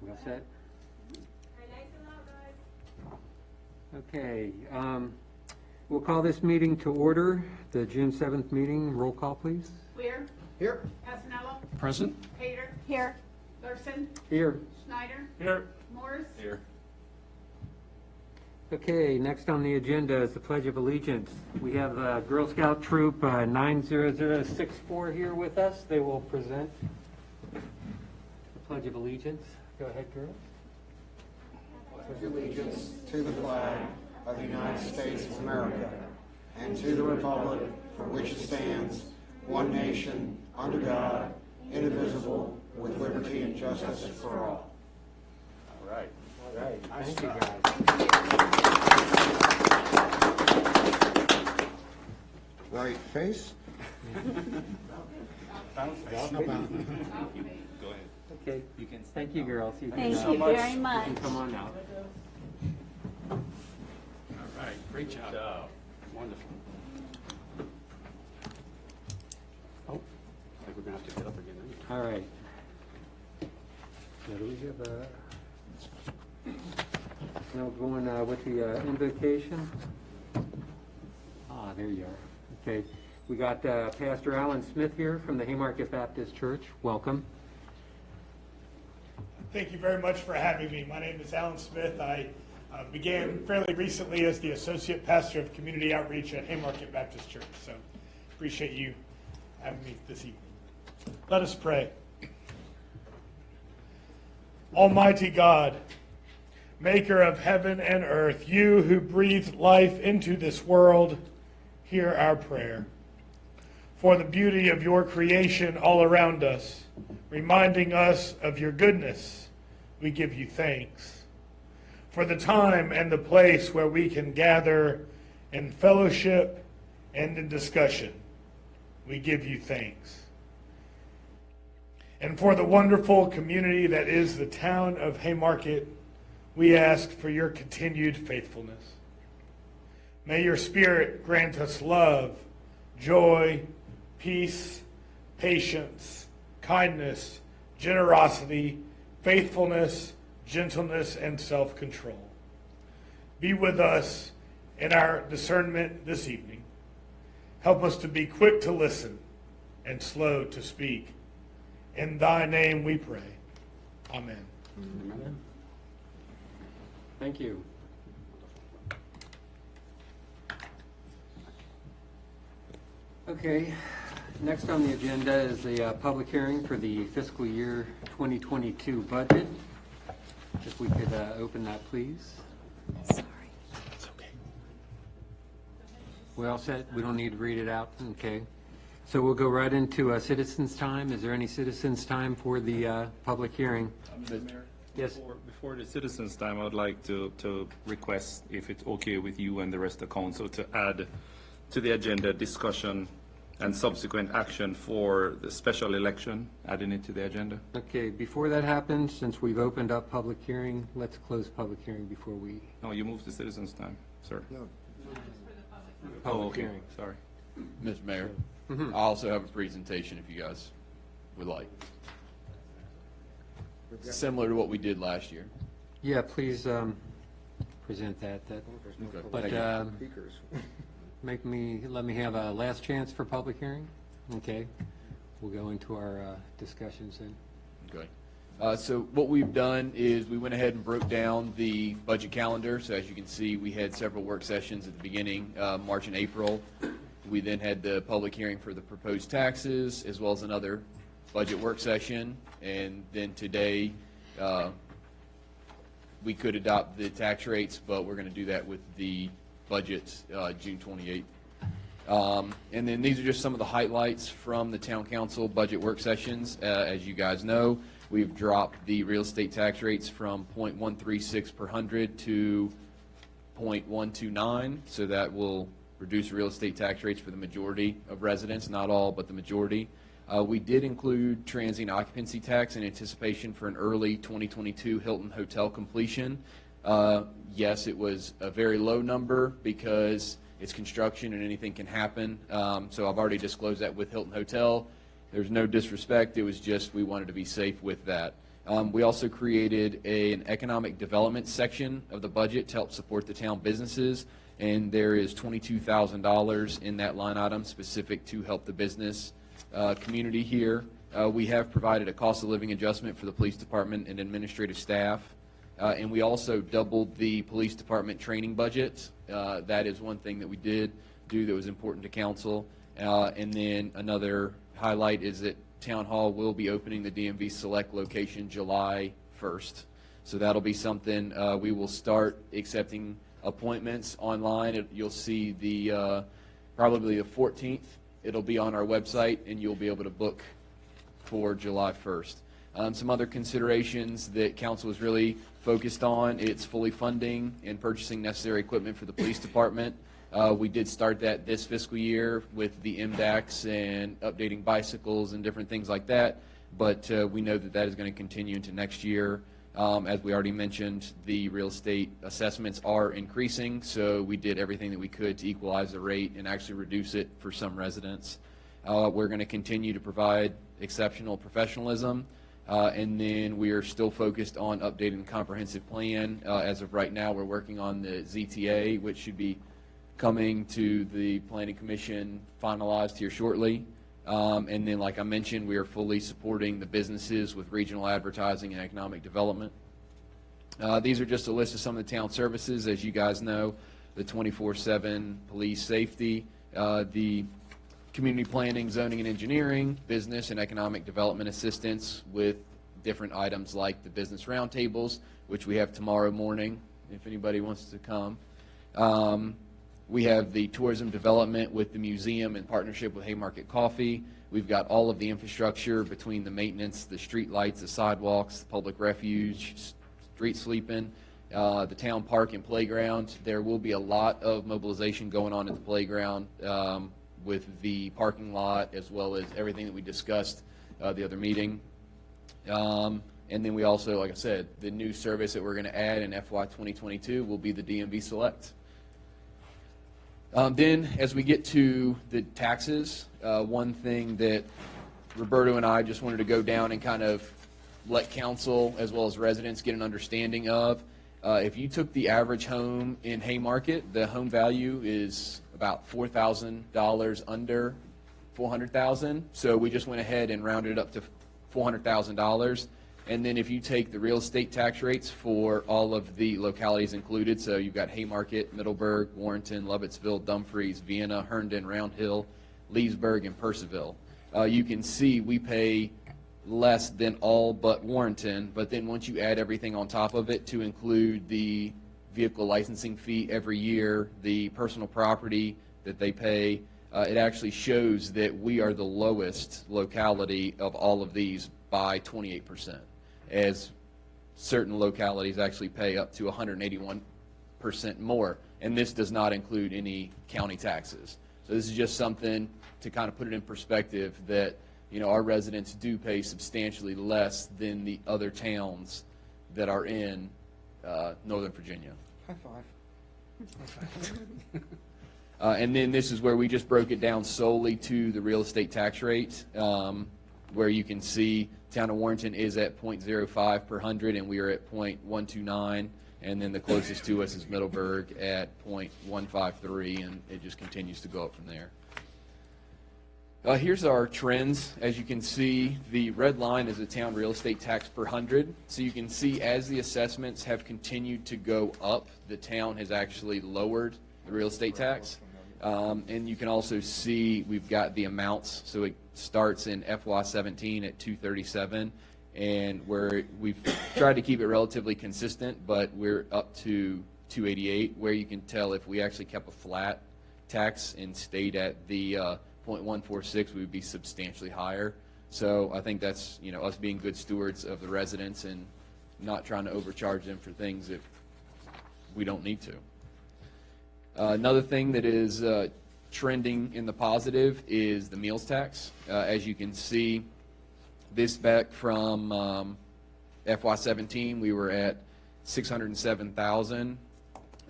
We all set? Okay, we'll call this meeting to order, the June 7th meeting. Roll call, please. Weir. Here. Passanello. Present. Pater. Here. Larson. Here. Schneider. Here. Morris. Here. Okay, next on the agenda is the Pledge of Allegiance. We have Girl Scout Troop 90064 here with us. They will present the Pledge of Allegiance. Go ahead, girls. Pledge allegiance to the flag of the United States of America and to the republic for which it stands, one nation, under God, indivisible, with liberty and justice for all. All right. All right, thank you, guys. Right face. Go ahead. Okay, You can stand thank you, now. girls. Thank so you much. very You much. can come on out. All right. Great job. Wonderful. Oh, I think we're gonna have to get up again. All right. Now, do we have now going with the invocation? Ah, there you are. Okay. We got Pastor Alan Smith here from the Haymarket Baptist Church. Welcome. Thank you very much for having me. My name is Alan Smith. I began fairly recently as the Associate Pastor of Community Outreach at Haymarket Baptist Church, so appreciate you having me this evening. Let us pray. Almighty God, maker of heaven and earth, you who breathed life into this world, hear our prayer. For the beauty of your creation all around us, reminding us of your goodness, we give you thanks. For the time and the place where we can gather in fellowship and in discussion, we give you thanks. And for the wonderful community that is the town of Haymarket, we ask for your continued faithfulness. May your Spirit grant us love, joy, peace, patience, kindness, generosity, faithfulness, gentleness, and self-control. Be with us in our discernment this evening. Help us to be quick to listen and slow to speak. In thy name we pray. Amen. Amen. Thank you. Okay, next on the agenda is the public hearing for the fiscal year 2022 budget. If we could open that, please. Sorry. It's okay. We all set? We don't need to read it out? Okay. So we'll go right into citizens' time. Is there any citizens' time for the public hearing? Mr. Mayor? Yes. Before the citizens' time, I would like to request, if it's okay with you and the rest of the council, to add to the agenda discussion and subsequent action for the special election, adding it to the agenda. Okay, before that happens, since we've opened up public hearing, let's close public hearing before we... No, you moved to citizens' time, sir. No. Oh, okay, sorry. Mr. Mayor, Mhm. I also have a presentation if you guys would like. Similar to what we did last year. Yeah, please present that. Okay. But Thank you. Speakers. let me have a last chance for public hearing. Okay, we'll go into our discussions then. Okay. So what we've done is we went ahead and broke down the budget calendar. So as you can see, we had several work sessions at the beginning, March and April. We then had the public hearing for the proposed taxes, as well as another budget work session. And then today, we could adopt the tax rates, but we're going to do that with the budget June 28th. And then these are just some of the highlights from the town council budget work sessions. As you guys know, we've dropped the real estate tax rates from 0.136 per hundred to 0.129, so that will reduce real estate tax rates for the majority of residents, not all, but the majority. We did include transient occupancy tax in anticipation for an early 2022 Hilton Hotel completion. Yes, it was a very low number because it's construction and anything can happen. So I've already disclosed that with Hilton Hotel. There's no disrespect. It was just we wanted to be safe with that. We also created an economic development section of the budget to help support the town businesses, and there is $22,000 in that line item specific to help the business community here. We have provided a cost of living adjustment for the police department and administrative staff, and we also doubled the police department training budget. That is one thing that we did do that was important to council. And then another highlight is that Town Hall will be opening the DMV Select location July 1st. So that'll be something, we will start accepting appointments online. You'll see the, probably the 14th. It'll be on our website, and you'll be able to book for July 1st. Some other considerations that council was really focused on, it's fully funding and purchasing necessary equipment for the police department. We did start that this fiscal year with the MDAX and updating bicycles and different things like that, but we know that that is going to continue into next year. As we already mentioned, the real estate assessments are increasing, so we did everything that we could to equalize the rate and actually reduce it for some residents. We're going to continue to provide exceptional professionalism, and then we are still focused on updating the comprehensive plan. As of right now, we're working on the ZTA, which should be coming to the Planning Commission finalized here shortly. And then, like I mentioned, we are fully supporting the businesses with regional advertising and economic development. These are just a list of some of the town services. As you guys know, the 24/7 police safety, the community planning, zoning and engineering, business and economic development assistance with different items like the business roundtables, which we have tomorrow morning if anybody wants to come. We have the tourism development with the museum in partnership with Haymarket Coffee. We've got all of the infrastructure between the maintenance, the street lights, the sidewalks, the public refuge, street sweeping, the town park and playground. There will be a lot of mobilization going on at the playground with the parking lot, as well as everything that we discussed the other meeting. And then we also, like I said, the new service that we're going to add in FY 2022 will be the DMV Select. Then, as we get to the taxes, one thing that Roberto and I just wanted to go down and kind of let council as well as residents get an understanding of. If you took the average home in Haymarket, the home value is about $4,000 under $400,000. So we just went ahead and rounded it up to $400,000. And then if you take the real estate tax rates for all of the localities included, so you've got Haymarket, Middleburg, Warrenton, Lovettsville, Dumfries, Vienna, Herndon, Round Hill, Leesburg, and Percival. You can see we pay less than all but Warrenton, but then once you add everything on top of it to include the vehicle licensing fee every year, the personal property that they pay, it actually shows that we are the lowest locality of all of these by 28%, as certain localities actually pay up to 181% more, and this does not include any county taxes. So this is just something to kind of put it in perspective that, you know, our residents do pay substantially less than the other towns that are in Northern Virginia. High five. And then this is where we just broke it down solely to the real estate tax rate, where you can see Town of Warrenton is at 0.05 per hundred, and we are at 0.129, and then the closest to us is Middleburg at 0.153, and it just continues to go up from there. Here's our trends. As you can see, the red line is the town real estate tax per hundred. So you can see as the assessments have continued to go up, the town has actually lowered the real estate tax. And you can also see we've got the amounts. So it starts in FY17 at 237, and we've tried to keep it relatively consistent, but we're up to 288, where you can tell if we actually kept a flat tax and stayed at the 0.146, we would be substantially higher. So I think that's, you know, us being good stewards of the residents and not trying to overcharge them for things that we don't need to. Another thing that is trending in the positive is the meals tax. As you can see, this back from FY17, we were at 607,000,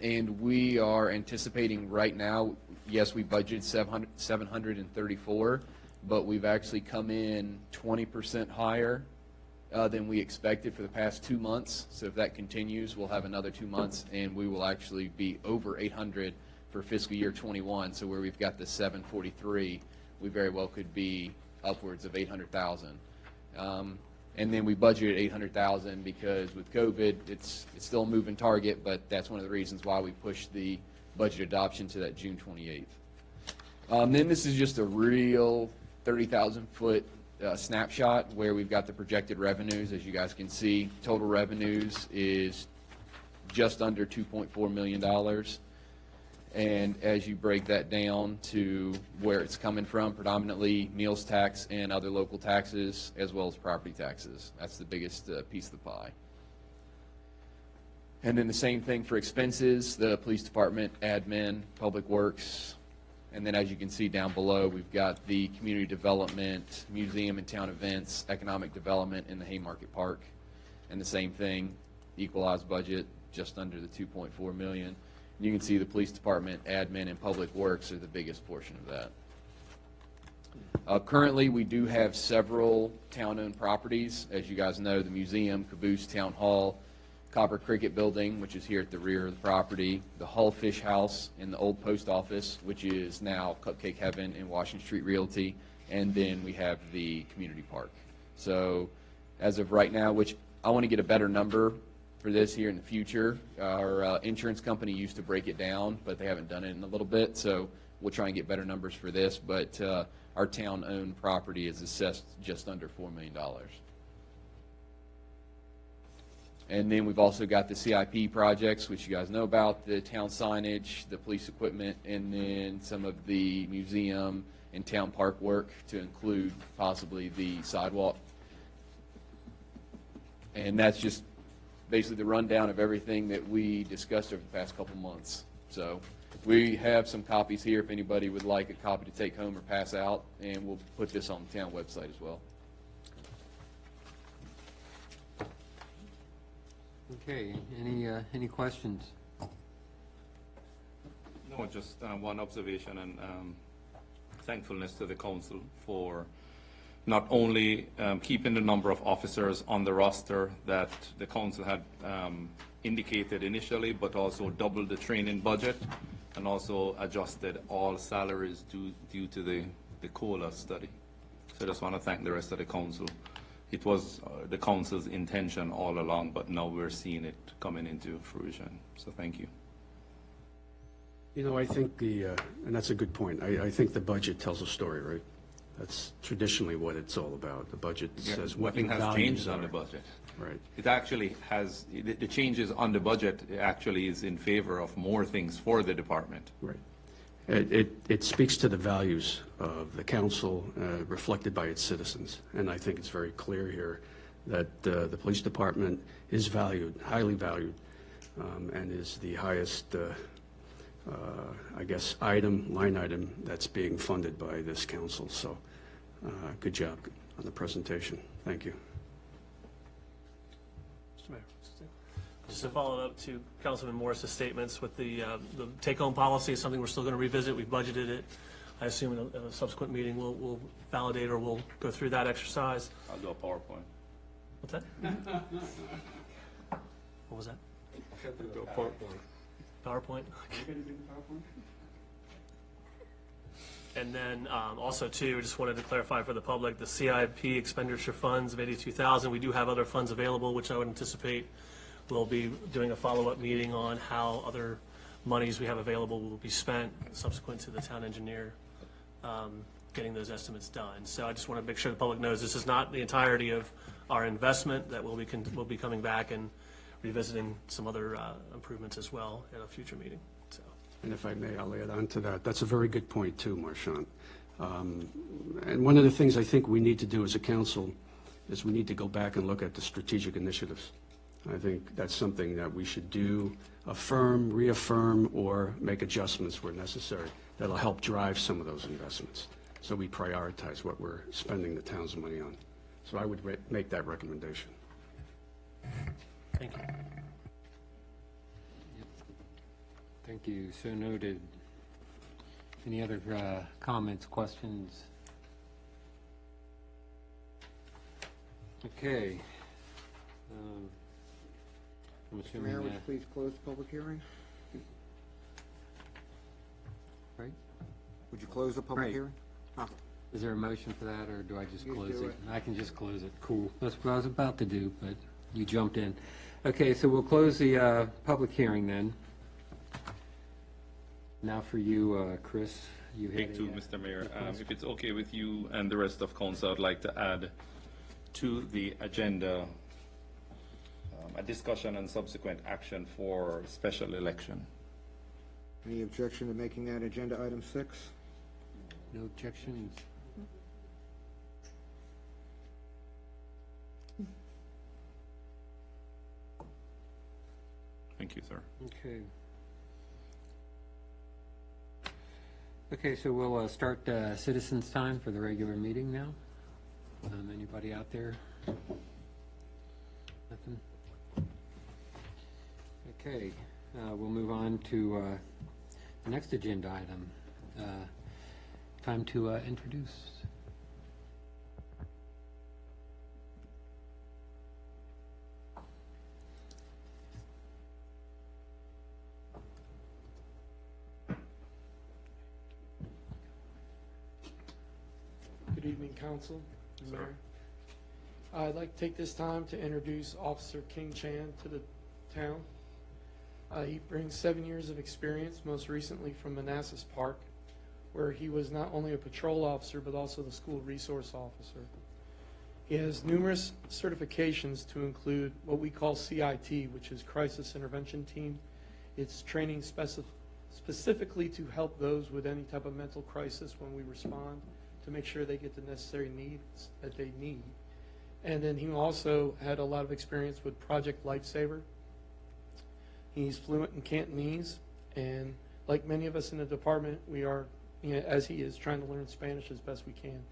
and we are anticipating right now, yes, we budgeted 734, but we've actually come in 20% higher than we expected for the past 2 months. So if that continues, we'll have another 2 months, and we will actually be over 800 for fiscal year 21. So where we've got the 743, we very well could be upwards of 800,000. And then we budgeted 800,000 because with COVID, it's still a moving target, but that's one of the reasons why we pushed the budget adoption to that June 28th. Then this is just a real 30,000 foot snapshot where we've got the projected revenues. As you guys can see, total revenues is just under $2.4 million. And as you break that down to where it's coming from, predominantly meals tax and other local taxes, as well as property taxes. That's the biggest piece of the pie. And then the same thing for expenses, the police department, admin, public works. And then as you can see down below, we've got the community development, museum and town events, economic development in the Haymarket Park. And the same thing, equalized budget, just under the 2.4 million. You can see the police department, admin, and public works are the biggest portion of that. Currently, we do have several town-owned properties. As you guys know, the museum, Caboose Town Hall, Copper Cricket Building, which is here at the rear of the property, the Hull Fish House in the old post office, which is now Cupcake Heaven in Washington Street Realty, and then we have the community park. So as of right now, which I want to get a better number for this here in the future. Our insurance company used to break it down, but they haven't done it in a little bit, so we'll try and get better numbers for this. But our town-owned property is assessed just under $4 million. And then we've also got the CIP projects, which you guys know about, the town signage, the police equipment, and then some of the museum and town park work to include possibly the sidewalk. And that's just basically the rundown of everything that we discussed over the past couple months. So we have some copies here if anybody would like a copy to take home or pass out, and we'll put this on the town website as well. Okay, any questions? No, just one observation and thankfulness to the council for not only keeping the number of officers on the roster that the council had indicated initially, but also doubled the training budget and also adjusted all salaries due to the COLA study. So I just want to thank the rest of the council. It was the council's intention all along, but now we're seeing it coming into fruition. So thank you. You know, I think and that's a good point. I think the budget tells a story, right? That's traditionally what it's all about. The budget says what Nothing your has values changed on are. the budget. Right. It actually has, the changes on the budget actually is in favor of more things for the department. Right. It speaks to the values of the council reflected by its citizens. And I think it's very clear here that the police department is valued, highly valued, and is the highest, I guess, line item that's being funded by this council. So good job on the presentation. Thank you. Mr. Mayor. Just to follow up to Councilman Morris's statements with the take-home policy is something we're still going to revisit. We've budgeted it. I assume in a subsequent meeting we'll validate or we'll go through that exercise. I'll do a PowerPoint. What's that? What was that? Do a PowerPoint. PowerPoint? And then also too, just wanted to clarify for the public, the CIP expenditure funds of 82,000, we do have other funds available, which I would anticipate we'll be doing a follow-up meeting on how other monies we have available will be spent subsequent to the town engineer getting those estimates done. So I just want to make sure the public knows this is not the entirety of our investment, that we'll be coming back and revisiting some other improvements as well at a future meeting. So. And if I may, I'll add on to that. That's a very good point too, Marchant. And one of the things I think we need to do as a council is we need to go back and look at the strategic initiatives. I think that's something that we should do, affirm, reaffirm, or make adjustments where necessary that'll help drive some of those investments. So we prioritize what we're spending the town's money on. So I would make that recommendation. Thank you. Thank you. So noted. Any other comments, questions? Okay. I'm Mr. assuming, Mayor, would you please close the public hearing? right? Would you close the public Right. hearing? Is there a motion for that, or do I just You close do it? it. I can just close it. Cool. That's what I was about to do, but you jumped in. Okay, so we'll close the public hearing then. Now for you, Chris, you had Thank you, a, Mr. Mayor. If it's okay with you and the rest of council, I'd like to add to the agenda a discussion and subsequent action for special election. Any objection to making that agenda item 6? no objections? Thank you, sir. Okay. Okay, so we'll start citizens' time for the regular meeting now. Anybody out there? Nothing? Okay, we'll move on to the next agenda item. Time to introduce. Good evening, Council and Mayor. I'd like to take this time to introduce Officer King Chan to the town. He brings 7 years of experience, most recently from Manassas Park, where he was not only a patrol officer, but also the school resource officer. He has numerous certifications to include what we call CIT, which is Crisis Intervention Team. It's training specifically to help those with any type of mental crisis when we respond, to make sure they get the necessary needs that they need. And then he also had a lot of experience with Project Lifesaver. He's fluent in Cantonese, and like many of us in the department, we are, as he is, trying to learn Spanish as best we can.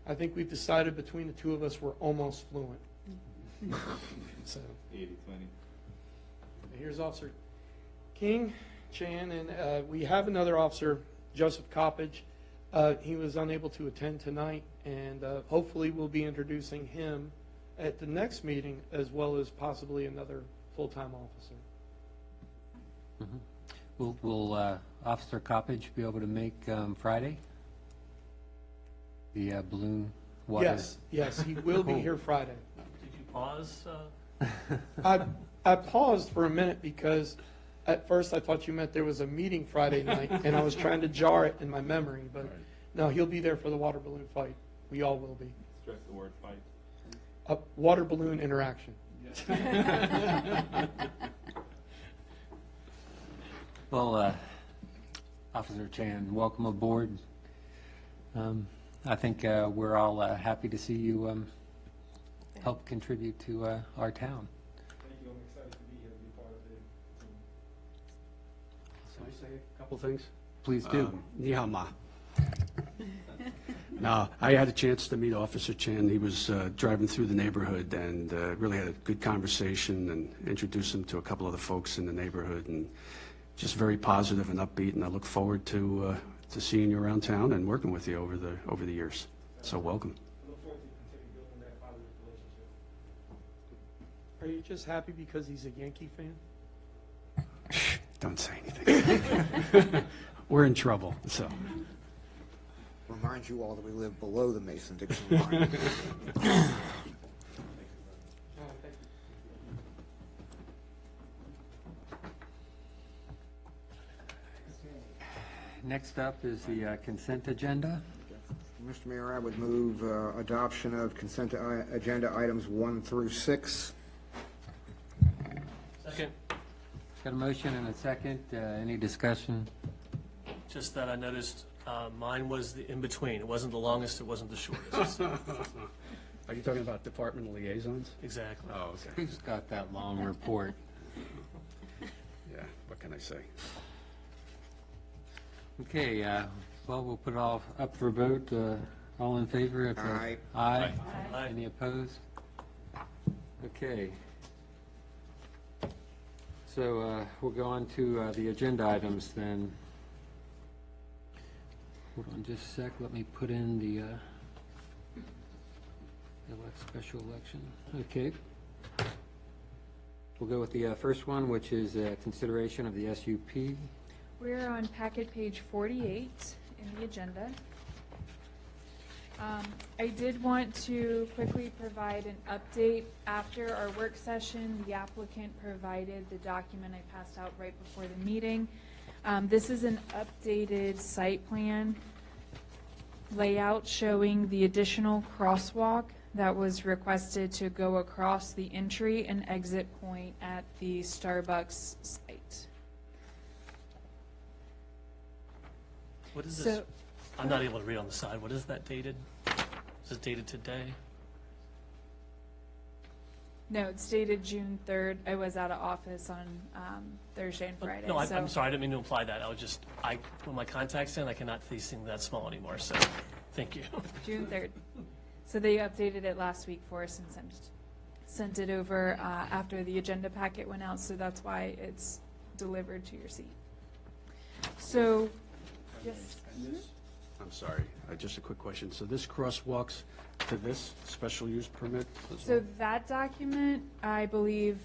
I think we've decided between the two of us we're almost fluent. So 80-20. here's Officer King Chan, and we have another officer, Joseph Coppage. He was unable to attend tonight, and hopefully we'll be introducing him at the next meeting, as well as possibly another full-time officer. Will Officer Coppage be able to make Friday? The balloon water? Yes, he will be here Friday. Did you pause? I paused for a minute because at first I thought you meant there was a meeting Friday night, and I was trying to jar it in my memory, but no, he'll be there for the water balloon fight. We all will be. Stress the word fight. Water balloon interaction. Well, Officer Chan, welcome aboard. I think we're all happy to see you help contribute to our town. Thank you. I'm excited to be here and be part of it. Can I say a couple things? Please do. Ni hao ma. No, I had a chance to meet Officer Chan. He was driving through the neighborhood and really had a good conversation and introduced him to a couple of the folks in the neighborhood, and just very positive and upbeat, and I look forward to seeing you around town and working with you over the years. So welcome. I look forward to continue building that positive relationship. Are you just happy because he's a Yankee fan? Don't say anything. We're in trouble, so. Remind you all that we live below the Mason-Dixon line. Next up is the consent agenda. Mr. Mayor, I would move adoption of consent agenda items 1 through 6. Second. Got a motion and a second. Any discussion? Just that I noticed mine was the in-between. It wasn't the longest, it wasn't the shortest. Are you talking about departmental liaisons? Exactly. Oh, okay. Who's got that long report? Yeah, what can I say? Okay, well, we'll put it all up for vote. All in favor? of the- Aye. Aye. Aye. Any opposed? Okay. So we'll go on to the agenda items then. Hold on just a sec. Let me put in the Special election, okay. We'll go with the first one, which is consideration of the SUP. We're on packet page 48 in the agenda. I did want to quickly provide an update. After our work session, the applicant provided the document I passed out right before the meeting. This is an updated site plan layout showing the additional crosswalk that was requested to go across the entry and exit point at the Starbucks site. What is So- this? I'm not able to read on the side. What is that dated? Is it dated today? No, it's dated June 3rd. I was out of office on Thursday and Friday. No, so- I'm sorry, I didn't mean to imply that. I was just, when my contact's in, I cannot see things that small anymore, so, thank you. June 3rd. So they updated it last week for us and sent it over after the agenda packet went out, so that's why it's delivered to your seat. So, yes. I'm sorry, just a quick question. So this crosswalks to this special use permit as So well? that document, I believe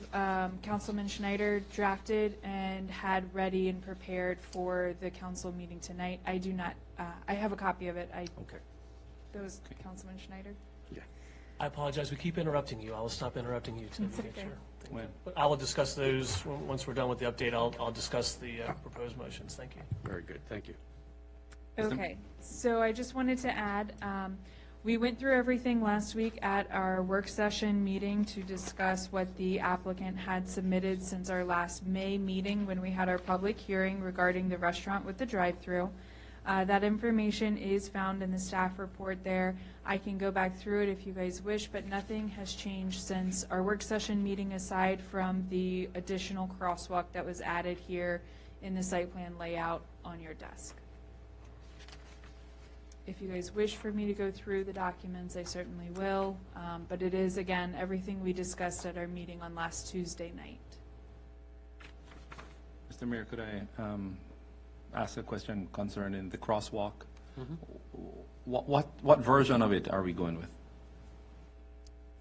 Councilman Schneider drafted and had ready and prepared for the council meeting tonight. I do not, I have a copy of it. Okay, That was Councilman Schneider. yeah. I apologize, we keep interrupting you. I will stop interrupting you to It's make okay. sure. When? But I will discuss those, once we're done with the update, I'll discuss the proposed motions. Thank you. Very good, thank you. Okay, so I just wanted to add, we went through everything last week at our work session meeting to discuss what the applicant had submitted since our last May meeting when we had our public hearing regarding the restaurant with the drive-through. That information is found in the staff report there. I can go back through it if you guys wish, but nothing has changed since our work session meeting aside from the additional crosswalk that was added here in the site plan layout on your desk. If you guys wish for me to go through the documents, I certainly will, but it is, again, everything we discussed at our meeting on last Tuesday night. Mr. Mayor, could I ask a question concerning the crosswalk? What version of it are we going with?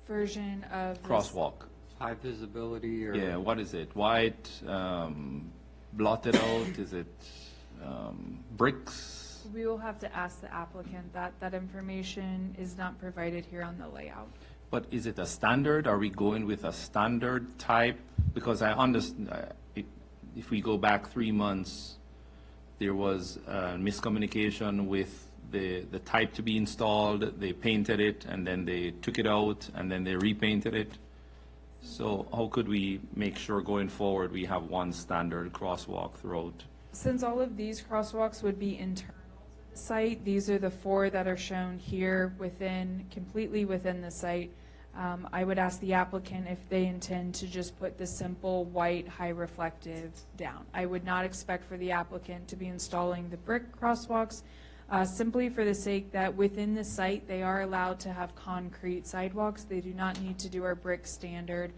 Version of this- Crosswalk? High visibility or? Yeah, what is it? White, blotted out? Is it bricks? We will have to ask the applicant that. That information is not provided here on the layout. But is it a standard? Are we going with a standard type? Because I understand, if we go back 3 months, there was miscommunication with the type to be installed. They painted it, and then they took it out, and then they repainted it. So how could we make sure going forward we have one standard crosswalk throughout? Since all of these crosswalks would be internal to the site, these are the 4 that are shown here completely within the site. I would ask the applicant if they intend to just put the simple white high reflective down. I would not expect for the applicant to be installing the brick crosswalks, simply for the sake that within the site, they are allowed to have concrete sidewalks. They do not need to do our brick standard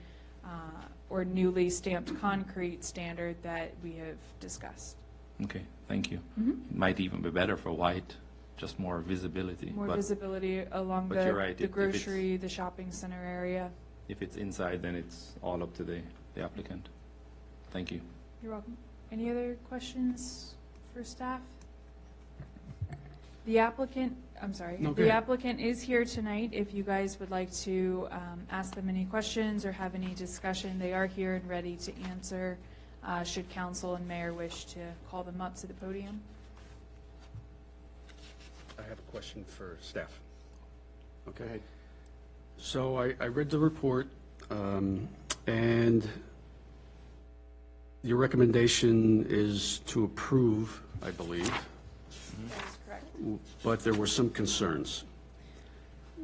or newly stamped concrete standard that we have discussed. Okay, thank you. It might even be better for white, just more visibility. More but visibility along but you're right, the if it's- grocery, the shopping center area. If it's inside, then it's all up to the applicant. Thank you. You're welcome. Any other questions for staff? The applicant, I'm sorry. No, go The ahead. applicant is here tonight. If you guys would like to ask them any questions or have any discussion, they are here and ready to answer, should council and mayor wish to call them up to the podium. I have a question for staff. Okay. So I read the report, and your recommendation is to approve, I believe, That is correct. but there were some concerns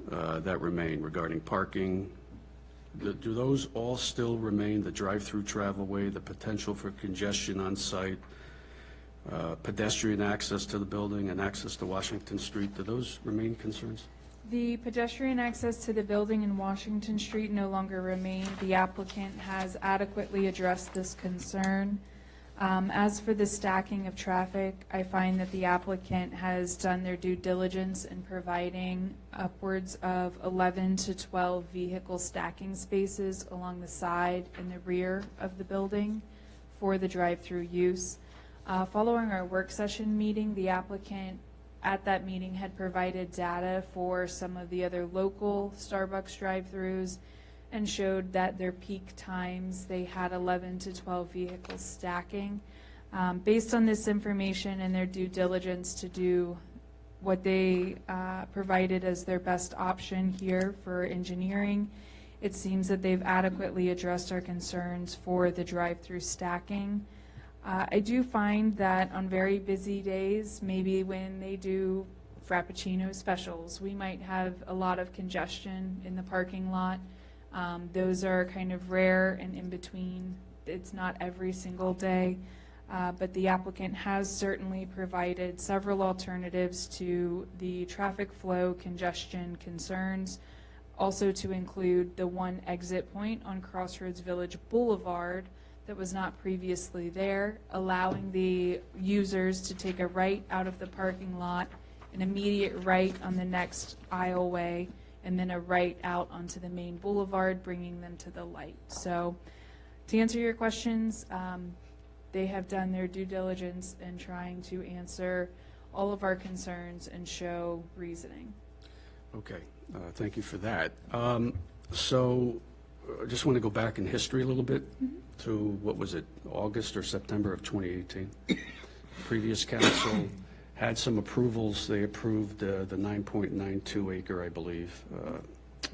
that remain regarding parking. Do those all still remain, the drive-through travelway, the potential for congestion on site, pedestrian access to the building and access to Washington Street? Do those remain concerns? The pedestrian access to the building in Washington Street no longer remain. The applicant has adequately addressed this concern. As for the stacking of traffic, I find that the applicant has done their due diligence in providing upwards of 11 to 12 vehicle stacking spaces along the side and the rear of the building for the drive-through use. Following our work session meeting, the applicant at that meeting had provided data for some of the other local Starbucks drive-throughs and showed that their peak times, they had 11 to 12 vehicles stacking. Based on this information and their due diligence to do what they provided as their best option here for engineering, it seems that they've adequately addressed our concerns for the drive-through stacking. I do find that on very busy days, maybe when they do Frappuccino specials, we might have a lot of congestion in the parking lot. Those are kind of rare and in between. It's not every single day, but the applicant has certainly provided several alternatives to the traffic flow congestion concerns, also to include the one exit point on Crossroads Village Boulevard that was not previously there, allowing the users to take a right out of the parking lot, an immediate right on the next aisleway, and then a right out onto the main boulevard, bringing them to the light. So to answer your questions, they have done their due diligence in trying to answer all of our concerns and show reasoning. Okay, thank you for that. So I just want to go back in history a little bit to, what was it, August or September of 2018? Previous council had some approvals. They approved the 9.92 acre, I believe,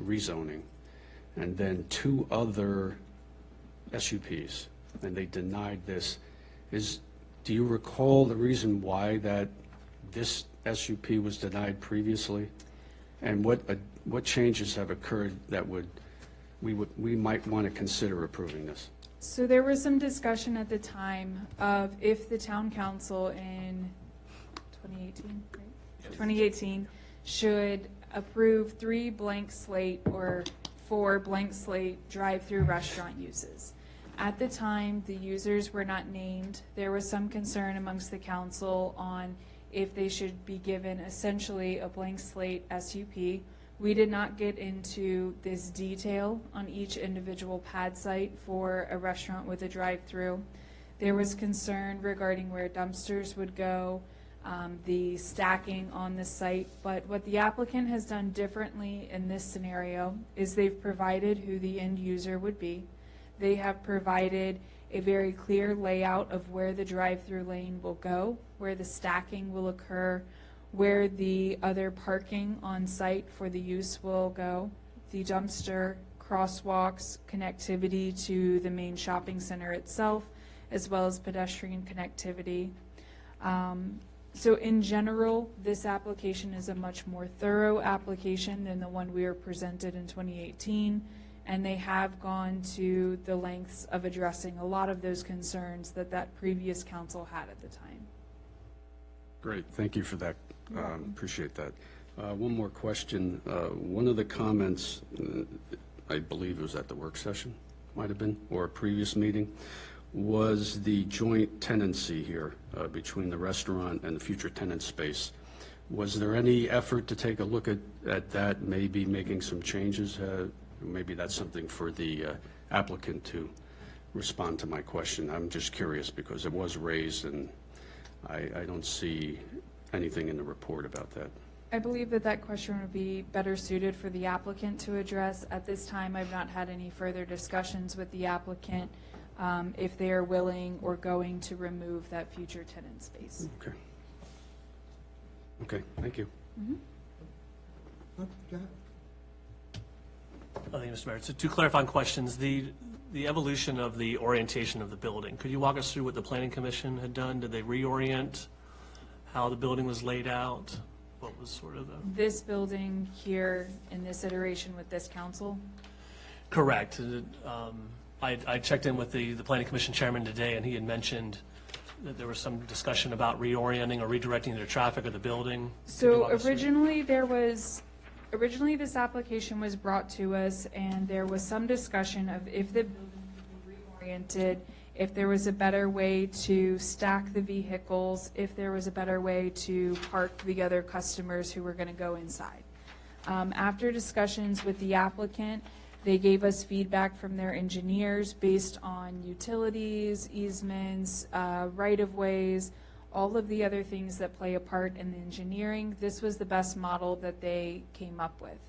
rezoning, and then 2 other SUPs, and they denied this. Do you recall the reason why that this SUP was denied previously? And what changes have occurred that we might want to consider approving this? So there was some discussion at the time of if the town council in 2018, right? 2018 should approve 3 blank slate or 4 blank slate drive-through restaurant uses. At the time, the users were not named. There was some concern amongst the council on if they should be given essentially a blank slate SUP. We did not get into this detail on each individual pad site for a restaurant with a drive-through. There was concern regarding where dumpsters would go, the stacking on the site, but what the applicant has done differently in this scenario is they've provided who the end user would be. They have provided a very clear layout of where the drive-through lane will go, where the stacking will occur, where the other parking on site for the use will go, the dumpster, crosswalks, connectivity to the main shopping center itself, as well as pedestrian connectivity. So in general, this application is a much more thorough application than the one we were presented in 2018, and they have gone to the lengths of addressing a lot of those concerns that previous council had at the time. Great, thank you for that. Appreciate that. One more question. One of the comments, I believe it was at the work session, might have been, or a previous meeting, was the joint tenancy here between the restaurant and the future tenant space. Was there any effort to take a look at that, maybe making some changes? Maybe that's something for the applicant to respond to my question. I'm just curious because it was raised and I don't see anything in the report about that. I believe that question would be better suited for the applicant to address. At this time, I've not had any further discussions with the applicant if they are willing or going to remove that future tenant space. Okay. Okay, thank you. Go ahead. Thank you, Mr. Mayor. So 2 clarifying questions. The evolution of the orientation of the building. Could you walk us through what the Planning Commission had done? Did they reorient how the building was laid out? What was sort of the... This building here in this iteration with this council? Correct. I checked in with the Planning Commission chairman today, and he had mentioned that there was some discussion about reorienting or redirecting their traffic of the building. So originally this application was brought to us, and there was some discussion of if the building could be reoriented, if there was a better way to stack the vehicles, if there was a better way to park the other customers who were going to go inside. After discussions with the applicant, they gave us feedback from their engineers based on utilities, easements, right-of-ways, all of the other things that play a part in the engineering. This was the best model that they came up with.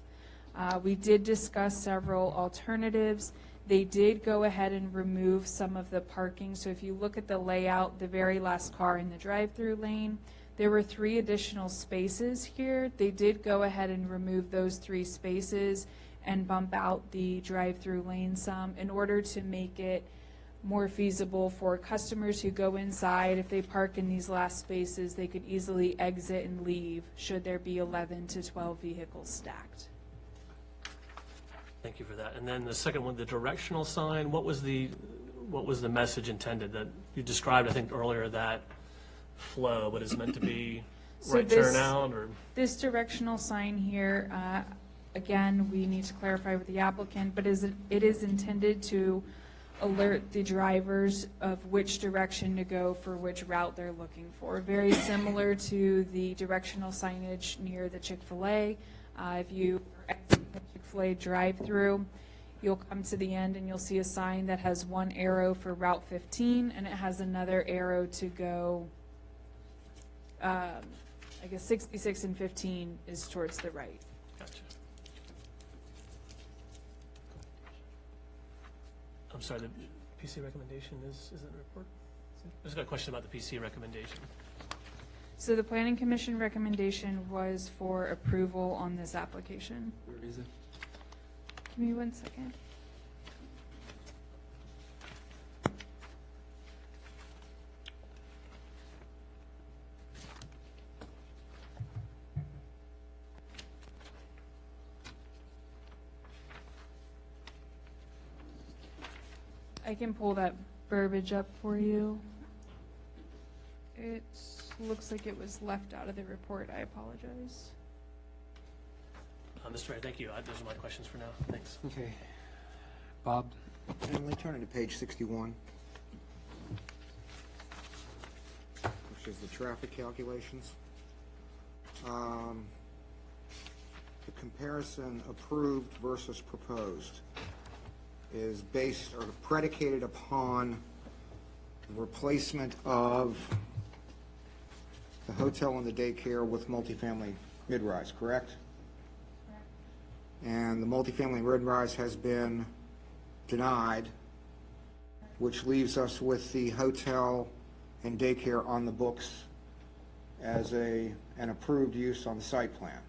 We did discuss several alternatives. They did go ahead and remove some of the parking. So if you look at the layout, the very last car in the drive-through lane, there were 3 additional spaces here. They did go ahead and remove those 3 spaces and bump out the drive-through lane some in order to make it more feasible for customers who go inside. If they park in these last spaces, they could easily exit and leave should there be 11 to 12 vehicles stacked. Thank you for that. And then the second one, the directional sign, what was the message intended? That you described, I think, earlier, that flow, but is meant to be So right this- turn out, or? This directional sign here, again, we need to clarify with the applicant, but it is intended to alert the drivers of which direction to go for which route they're looking for. Very similar to the directional signage near the Chick-fil-A. If you exit the Chick-fil-A drive-through, you'll come to the end and you'll see a sign that has one arrow for Route 15, and it has another arrow to go, I guess 66 and 15 is towards the right. Gotcha. I'm sorry, the PC recommendation is in the report? I just got a question about the PC recommendation. So the planning commission recommendation was for approval on this application. Where is it? Give me 1 second. I can pull that verbiage up for you. It looks like it was left out of the report. I apologize. Mr. Ray, thank you. Those are my questions for now. Thanks. Okay. Bob? And let me turn to page 61, which is the traffic calculations. The comparison approved versus proposed is based or predicated upon the replacement of the hotel and the daycare with multifamily mid-rise, correct? And the multifamily mid-rise has been denied, which leaves us with the hotel and daycare on the books as an approved use on the site plan.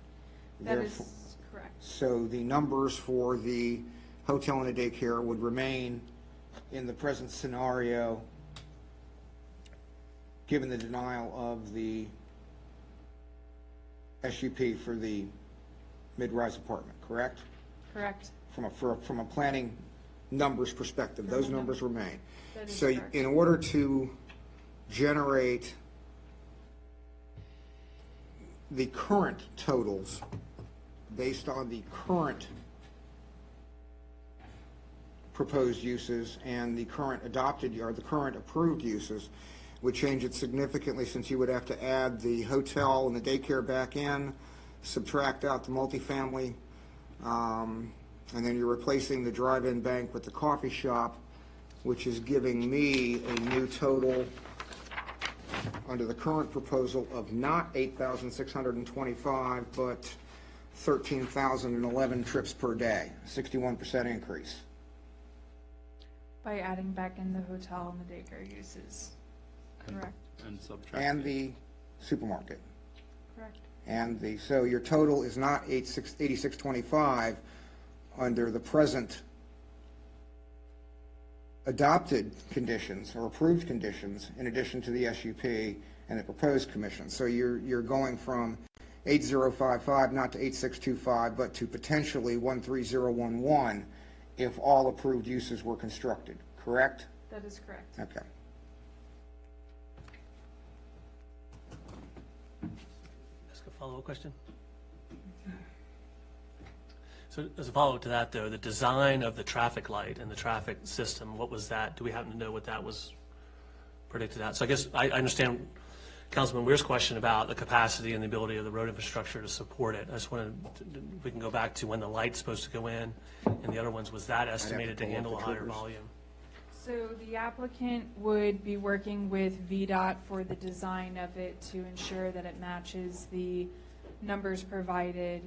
That is Therefore- correct. So the numbers for the hotel and the daycare would remain in the present scenario, given the denial of the SUP for the mid-rise apartment, correct? Correct. From a planning numbers perspective, those numbers remain. That is So correct. in order to generate the current totals based on the current proposed uses and the current adopted or the current approved uses would change it significantly, since you would have to add the hotel and the daycare back in, subtract out the multifamily, and then you're replacing the drive-in bank with the coffee shop, which is giving me a new total under the current proposal of not 8,625, but 13,011 trips per day, 61% increase. By adding back in the hotel and the daycare uses. Correct. And subtract. And the supermarket. Correct. And so your total is not 8625 under the present adopted conditions or approved conditions, in addition to the SUP and the proposed commission. So you're going from 8055 not to 8625, but to potentially 13011 if all approved uses were constructed, correct? That is correct. Okay. Ask a follow-up question? So as a follow-up to that, though, the design of the traffic light and the traffic system, what was that? Do we happen to know what that was predicted at? So I guess I understand Councilman Weir's question about the capacity and the ability of the road infrastructure to support it. I just wanted, we can go back to when the light's supposed to go in, and the other ones, was that estimated to pull up handle the a higher triggers. volume? So the applicant would be working with VDOT for the design of it to ensure that it matches the numbers provided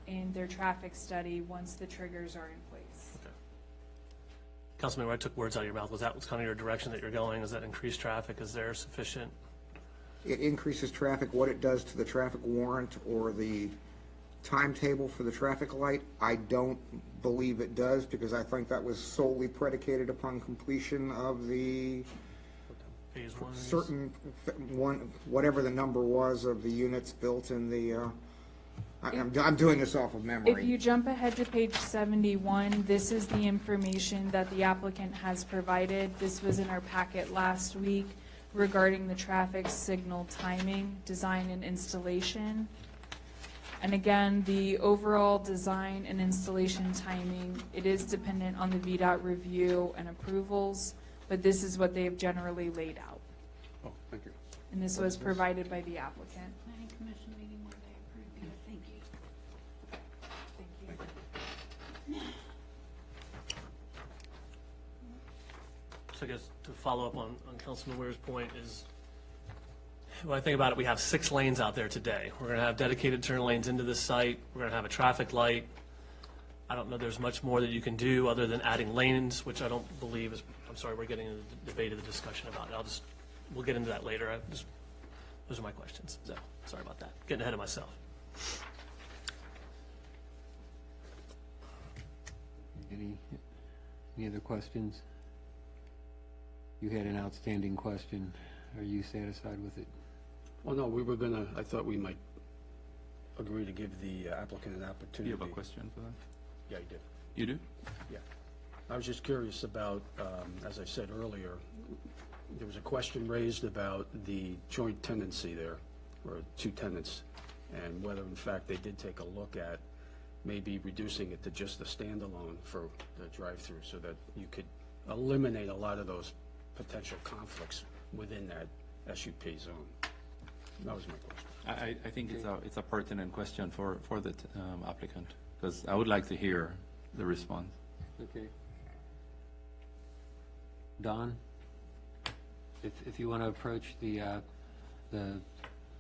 in their traffic study once the triggers are in place. Okay. Councilman, I took words out of your mouth. Was that kind of your direction that you're going? Is that increased traffic? Is there sufficient? It increases traffic. What it does to the traffic warrant or the timetable for the traffic light, I don't believe it does, because I think that was solely predicated upon completion of the Phase one? certain one, whatever the number was of the units built in the, I'm doing this off of If memory. you jump ahead to page 71, this is the information that the applicant has provided. This was in our packet last week regarding the traffic signal timing, design, and installation. And again, the overall design and installation timing, it is dependent on the VDOT review and approvals, but this is what they have generally laid out. Oh, thank you. And this was provided by the applicant. Planning Commission meeting where they approved it. Thank you. Thank you. So I guess to follow up on Councilman Weir's point is, when I think about it, we have 6 lanes out there today. We're going to have dedicated turn lanes into this site. We're going to have a traffic light. I don't know there's much more that you can do other than adding lanes, which I don't believe is, I'm sorry, we're getting into the debate of the discussion about it. We'll get into that later. Those are my questions. So, sorry about that. Getting ahead of myself. Any other questions? You had an outstanding question. Are you satisfied with it? Well, no, I thought we might agree to give the applicant an opportunity. You have a question for that? Yeah, I did. You do? Yeah. I was just curious about, as I said earlier, there was a question raised about the joint tenancy there, or 2 tenants, and whether in fact they did take a look at maybe reducing it to just a standalone for the drive-through, so that you could eliminate a lot of those potential conflicts within that SUP zone. That was my question. I think it's a pertinent question for the applicant, because I would like to hear the response. Okay. Don, if you want to approach the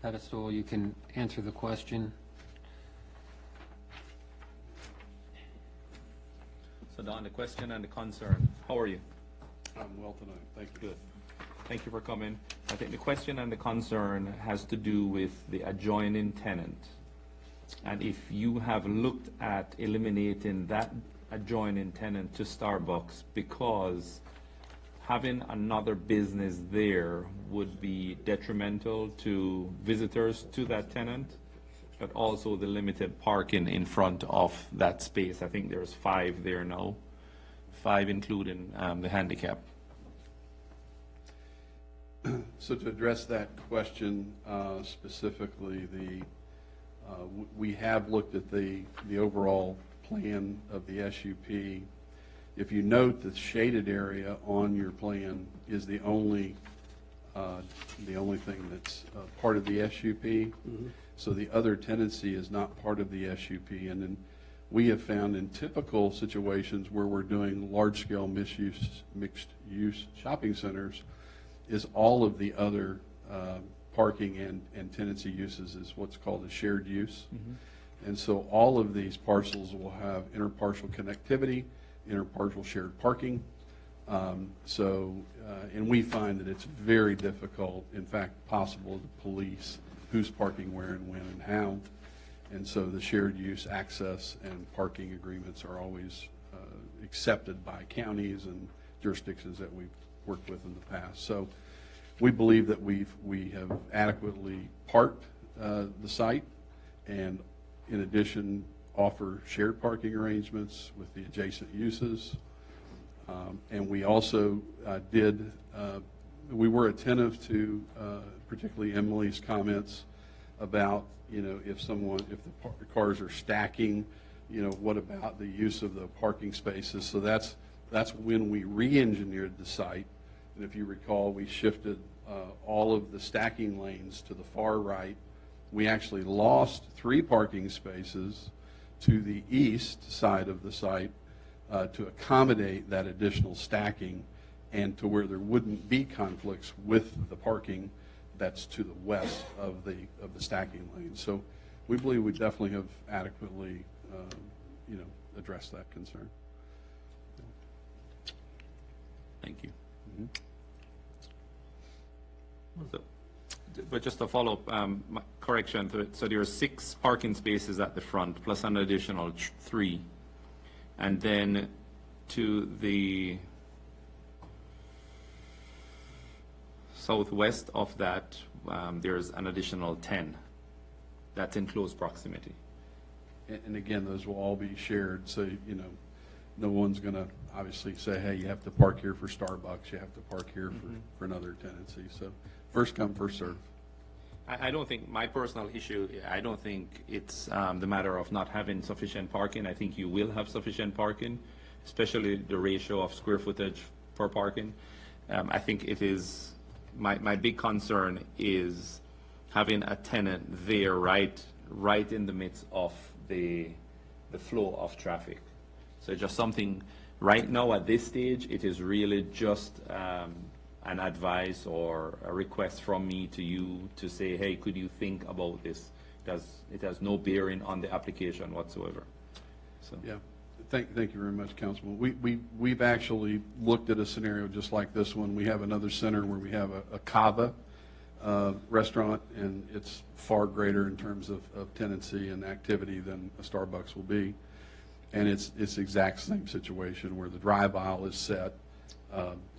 pedestal, you can answer the question. So Don, the question and the concern, how are you? I'm well tonight, thank you. Good. Thank you for coming. I think the question and the concern has to do with the adjoining tenant. And if you have looked at eliminating that adjoining tenant to Starbucks, because having another business there would be detrimental to visitors to that tenant, but also the limited parking in front of that space. I think there's 5 there now, 5 including the handicap. So to address that question specifically, we have looked at the overall plan of the SUP. If you note, the shaded area on your plan is the only thing that's part of the SUP. Mm-hmm. So the other tenancy is not part of the SUP. And then we have found in typical situations where we're doing large-scale mixed-use shopping centers, is all of the other parking and tenancy uses is what's called a shared use. Mm-hmm. And so all of these parcels will have interparcel connectivity, interparcel shared parking. And we find that it's very difficult, in fact, possible to police who's parking where and when and how. And so the shared use access and parking agreements are always accepted by counties and jurisdictions that we've worked with in the past. So we believe that we have adequately parked the site, and in addition offer shared parking arrangements with the adjacent uses. And we also we were attentive to particularly Emily's comments about, if the cars are stacking, what about the use of the parking spaces? So that's when we re-engineered the site. And if you recall, we shifted all of the stacking lanes to the far right. We actually lost 3 parking spaces to the east side of the site to accommodate that additional stacking and to where there wouldn't be conflicts with the parking that's to the west of the stacking lane. So we believe we definitely have adequately, addressed that concern. Thank you. So, but just a follow-up correction, so there are 6 parking spaces at the front plus an additional 3. And then to the southwest of that, there's an additional 10. That's in close proximity. And again, those will all be shared, so, no one's going to obviously say, hey, you have to park here for Starbucks, you have to park here for another tenancy. So first come, first serve. I don't think, my personal issue, I don't think it's the matter of not having sufficient parking. I think you will have sufficient parking, especially the ratio of square footage per parking. I think it is, my big concern is having a tenant there right in the midst of the flow of traffic. So just something, right now at this stage, it is really just an advice or a request from me to you to say, hey, could you think about this? It has no bearing on the application whatsoever. So. Yeah, thank you very much, Councilman. We've actually looked at a scenario just like this one. We have another center where we have a Cava restaurant, and it's far greater in terms of tenancy and activity than a Starbucks will be. And it's the exact same situation where the drive aisle is set,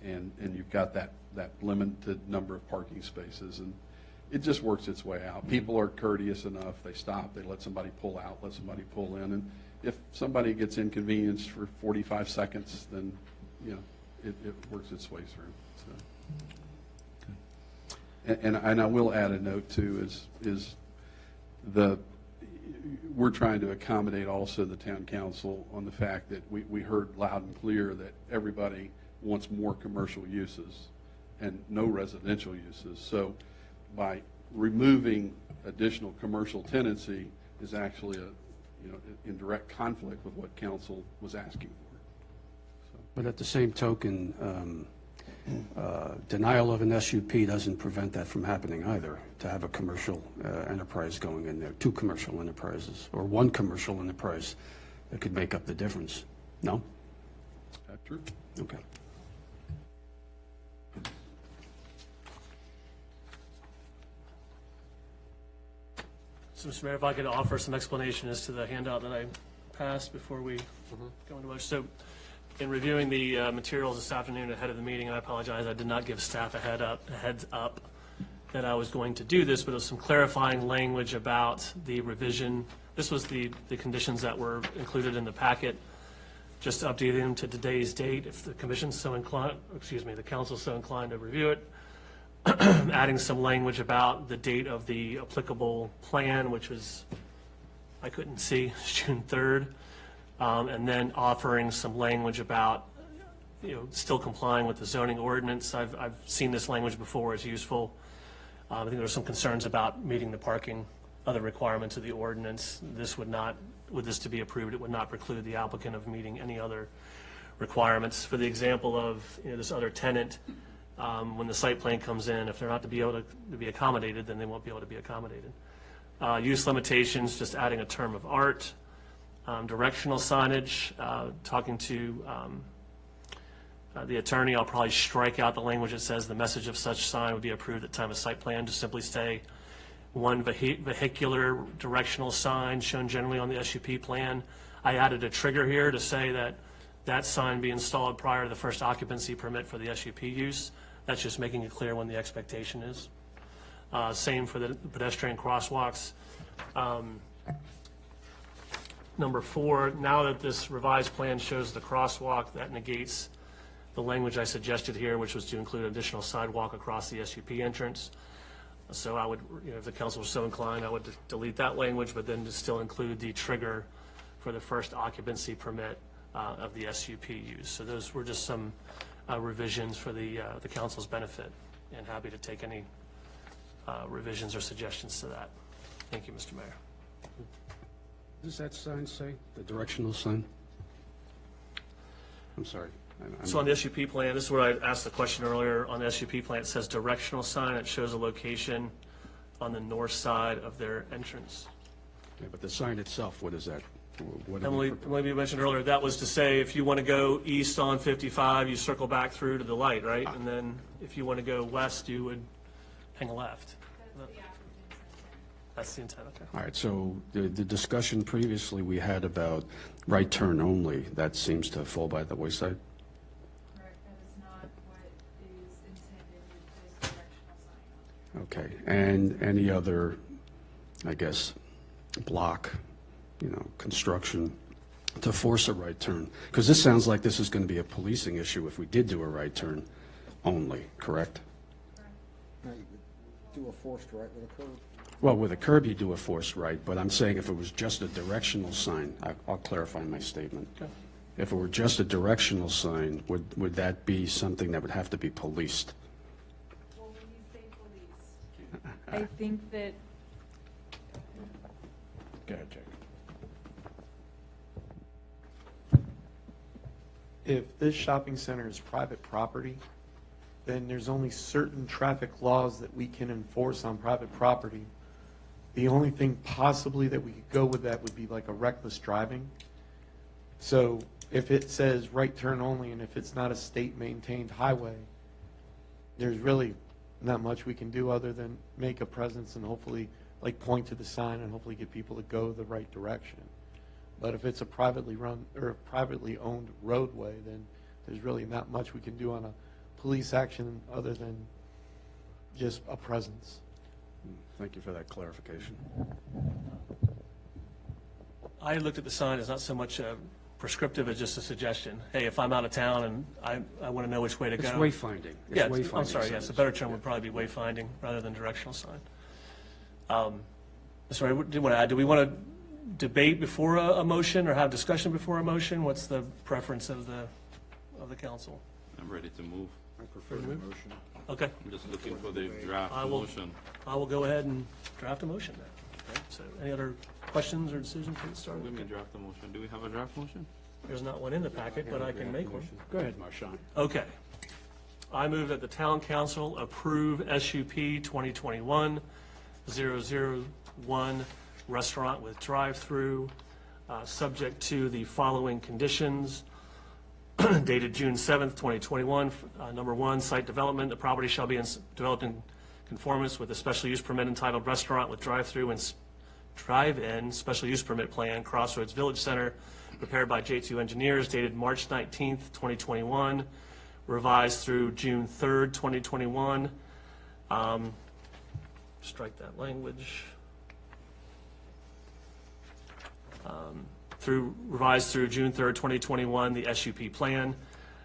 and you've got that limited number of parking spaces, and it just works its way out. People are courteous enough. They stop. They let somebody pull out, let somebody pull in. And if somebody gets inconvenienced for 45 seconds, then, it works its way through. So. And I will add a note, too, is we're trying to accommodate also the town council on the fact that we heard loud and clear that everybody wants more commercial uses and no residential uses. So by removing additional commercial tenancy is actually in direct conflict with what council was asking for. So. But at the same token, denial of an SUP doesn't prevent that from happening either, to have a commercial enterprise going in there, 2 commercial enterprises, or 1 commercial enterprise that could make up the difference. No? That's true. Okay. So, Mr. Mayor, if I could offer some explanation as to the handout that I passed before we go into much. So, in reviewing the materials this afternoon ahead of the meeting, I apologize, I did not give staff a heads up that I was going to do this, but it was some clarifying language about the revision. This was the conditions that were included in the packet, just updating them to today's date, if the commission's so inclined, the council's so inclined to review it. Adding some language about the date of the applicable plan, which was, I couldn't see, June 3rd. And then offering some language about, still complying with the zoning ordinance. I've seen this language before, it's useful. I think there were some concerns about meeting the parking, other requirements of the ordinance. This would not, with this to be approved, it would not preclude the applicant of meeting any other requirements. For the example of, this other tenant, when the site plan comes in, if they're not to be able to be accommodated, then they won't be able to be accommodated. Use limitations, just adding a term of art. Directional signage, talking to the attorney, I'll probably strike out the language that says the message of such sign would be approved at time of site plan, just simply say 1 vehicular directional sign shown generally on the SUP plan. I added a trigger here to say that sign be installed prior to the first occupancy permit for the SUP use. That's just making it clear when the expectation is. Same for the pedestrian crosswalks. Number 4, now that this revised plan shows the crosswalk, that negates the language I suggested here, which was to include additional sidewalk across the SUP entrance. So I would, if the council was so inclined, I would delete that language, but then to still include the trigger for the first occupancy permit of the SUP use. So those were just some revisions for the council's benefit, and happy to take any revisions or suggestions to that. Thank you, Mr. Mayor. What does that sign say? The directional sign? I'm sorry. So on the SUP plan, this is where I asked the question earlier. On the SUP plan, it says directional sign. It shows a location on the north side of their entrance. Yeah, but the sign itself, what is that? What are Emily, we- maybe you mentioned earlier, that was to say if you want to go east on 55, you circle back through to the light, right? And then if you want to go west, you would hang a left. That's the intent, okay. All right, so the discussion previously we had about right turn only, that seems to fall by the wayside? Correct, that is not what is intended with this directional sign. Okay, and any other, I guess, block, construction to force a right turn? Because this sounds like this is going to be a policing issue if we did do a right turn only, correct? Now, you could do a forced right with a curb. Well, with a curb, you do a forced right, but I'm saying if it was just a directional sign, I'll clarify my statement. Okay. If it were just a directional sign, would that be something that would have to be policed? Well, when you say police, I think that Go ahead, Jake. If this shopping center is private property, then there's only certain traffic laws that we can enforce on private property. The only thing possibly that we could go with that would be like a reckless driving. So if it says right turn only, and if it's not a state-maintained highway, there's really not much we can do other than make a presence and hopefully like point to the sign and hopefully get people to go the right direction. But if it's a privately run or a privately owned roadway, then there's really not much we can do on a police action other than just a presence. Thank you for that clarification. I looked at the sign as not so much prescriptive as just a suggestion. Hey, if I'm out of town and I want to know which way to go. It's wayfinding. It's Yeah, wayfinding I'm sorry, yes, a signs. better term would probably be wayfinding rather than directional sign. Sorry, do you want to add, do we want to debate before a motion or have discussion before a motion? What's the preference of the council? I'm ready to move. I prefer the motion. Okay, I'm just looking for the draft I will- motion. I will go ahead and draft a motion then. Okay, so any other questions or decisions for the start? We may draft the motion. Do we have a draft motion? There's not one in the packet, but I can make one. Go ahead, Marchand. Okay. I move that the town council approve SUP 2021-001 restaurant with drive-through, subject to the following conditions. Dated June 7th, 2021. Number one, site development. The property shall be developed in conformance with a special use permit entitled Restaurant with Drive-Through and Drive-In Special Use Permit Plan, Crossroads Village Center, prepared by J2 Engineers, dated March 19th, 2021, revised through June 3rd, 2021. Strike that language. Revised through June 3rd, 2021, the SUP plan.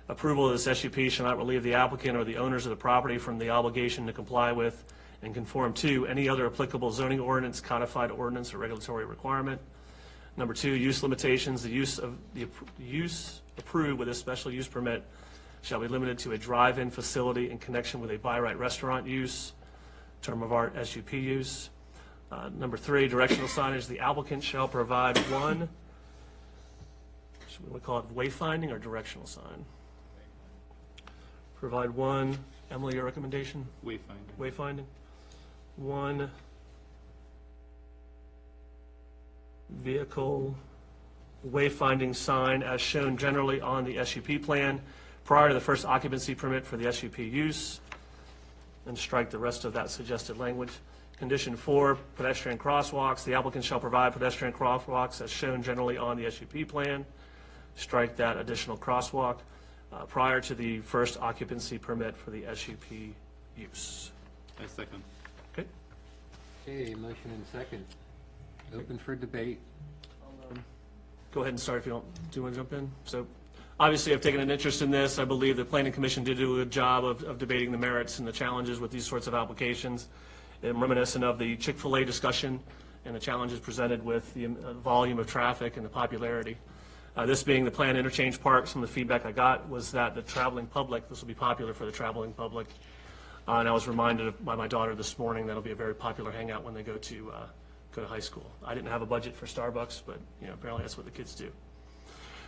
Approval of this SUP shall not relieve the applicant or the owners of the property from the obligation to comply with and conform to any other applicable zoning ordinance, codified ordinance, or regulatory requirement. Number two, use limitations. The use approved with a special use permit shall be limited to a drive-in facility in connection with a by right restaurant use, term of art SUP use. Number three, directional signage. The applicant shall provide one, should we call it wayfinding or directional sign? Provide one, Emily, your recommendation? Wayfinding. Wayfinding. One vehicle wayfinding sign as shown generally on the SUP plan prior to the first occupancy permit for the SUP use, and strike the rest of that suggested language. Condition 4, pedestrian crosswalks. The applicant shall provide pedestrian crosswalks as shown generally on the SUP plan. Strike that additional crosswalk prior to the first occupancy permit for the SUP use. I second. Okay. Okay, motion and second. Open for debate. Go ahead and start if you don't. Do you want to jump in? So obviously, I've taken an interest in this. I believe the Planning Commission did do a good job of debating the merits and the challenges with these sorts of applications. And reminiscent of the Chick-fil-A discussion and the challenges presented with the volume of traffic and the popularity. This being the planned interchange park, some of the feedback I got was that the traveling public, this will be popular for the traveling public. And I was reminded by my daughter this morning that it'll be a very popular hangout when they go to high school. I didn't have a budget for Starbucks, but apparently that's what the kids do.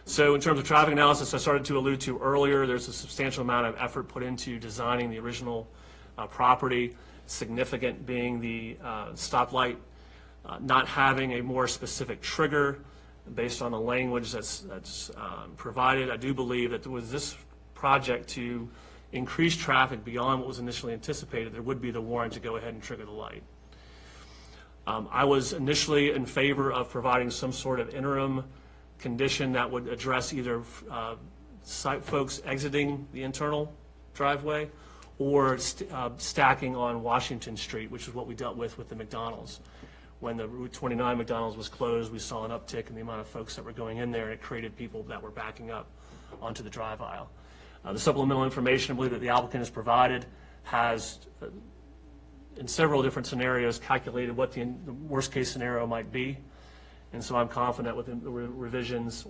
So in terms of traffic analysis, I started to allude to earlier, there's a substantial amount of effort put into designing the original property, significant being the stoplight, not having a more specific trigger based on the language that's provided. I do believe that with this project to increase traffic beyond what was initially anticipated, there would be the warrant to go ahead and trigger the light. I was initially in favor of providing some sort of interim condition that would address either site folks exiting the internal driveway or stacking on Washington Street, which is what we dealt with the McDonald's. When the Route 29 McDonald's was closed, we saw an uptick in the amount of folks that were going in there, and it created people that were backing up onto the drive aisle. The supplemental information I believe that the applicant has provided has, in several different scenarios, calculated what the worst case scenario might be. And so I'm confident with the revisions,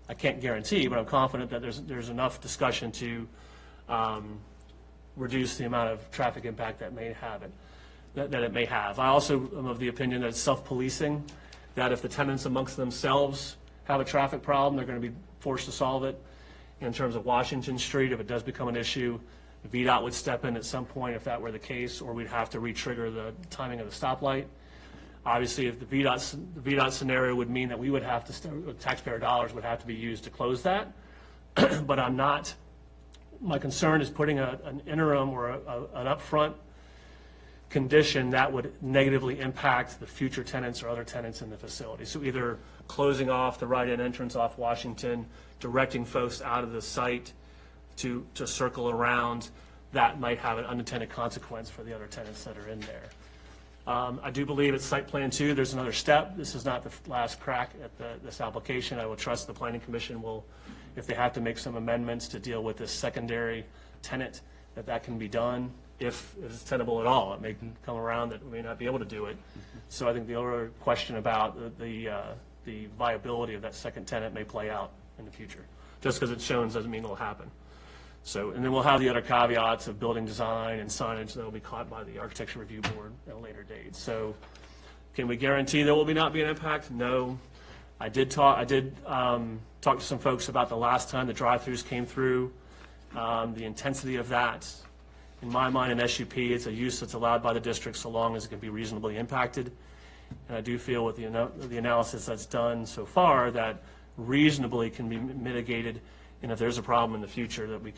I can't guarantee, but I'm confident that there's enough discussion to reduce the amount of traffic impact that it may have. I also am of the opinion that it's self-policing, that if the tenants amongst themselves have a traffic problem, they're going to be forced to solve it. In terms of Washington Street, if it does become an issue, VDOT would step in at some point if that were the case, or we'd have to re-trigger the timing of the stoplight. Obviously, if the VDOT scenario would mean that we would have to, taxpayer dollars would have to be used to close that. But I'm not, my concern is putting an interim or an upfront condition that would negatively impact the future tenants or other tenants in the facility. So either closing off the right-in entrance off Washington, directing folks out of the site to circle around, that might have an unintended consequence for the other tenants that are in there. I do believe at Site Plan 2, there's another step. This is not the last crack at this application. I will trust the Planning Commission will, if they have to make some amendments to deal with this secondary tenant, that can be done. If it's tenable at all, it may come around that we may not be able to do it. So I think the other question about the viability of that second tenant may play out in the future. Just because it's shown doesn't mean it'll happen. So, and then we'll have the other caveats of building design and signage that will be caught by the Architecture Review Board at a later date. So can we guarantee there will not be an impact? No. I did talk to some folks about the last time the drive-thrus came through, the intensity of that. In my mind, an SUP, it's a use that's allowed by the district so long as it can be reasonably impacted. And I do feel with the analysis that's done so far that reasonably can be mitigated. And if there's a problem in the future, that we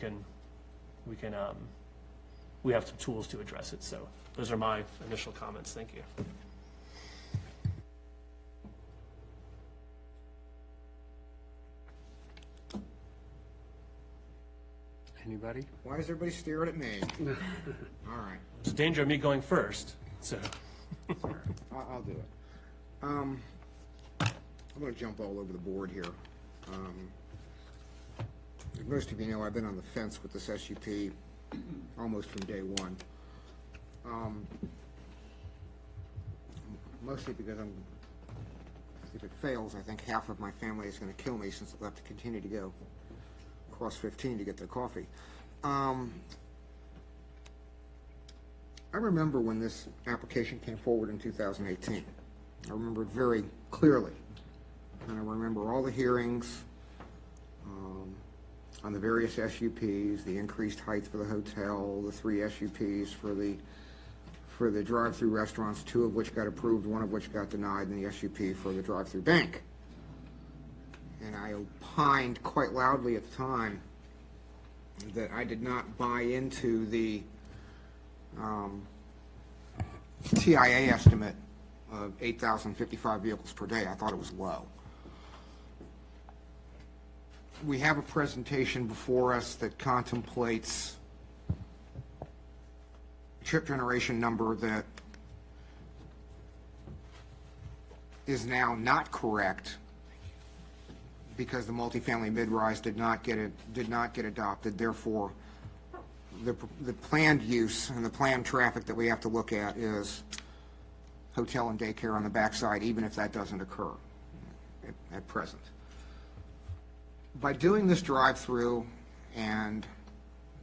have some tools to address it. So those are my initial comments. Thank you. Anybody? Why is everybody staring at me? All right. There's a danger of me going first. So Sorry. I'll do it. I'm going to jump all over the board here. As most of you know, I've been on the fence with this SUP almost from day one. Mostly because if it fails, I think half of my family is going to kill me since they'll have to continue to go across 15 to get their coffee. I remember when this application came forward in 2018. I remember it very clearly. And I remember all the hearings on the various SUPs, the increased height for the hotel, the 3 SUPs for the drive-through restaurants, 2 of which got approved, 1 of which got denied, and the SUP for the drive-through bank. And I opined quite loudly at the time that I did not buy into the TIA estimate of 8,055 vehicles per day. I thought it was low. We have a presentation before us that contemplates a trip generation number that is now not correct because the multifamily mid-rise did not get adopted. Therefore, the planned use and the planned traffic that we have to look at is hotel and daycare on the backside, even if that doesn't occur at present. By doing this drive-through and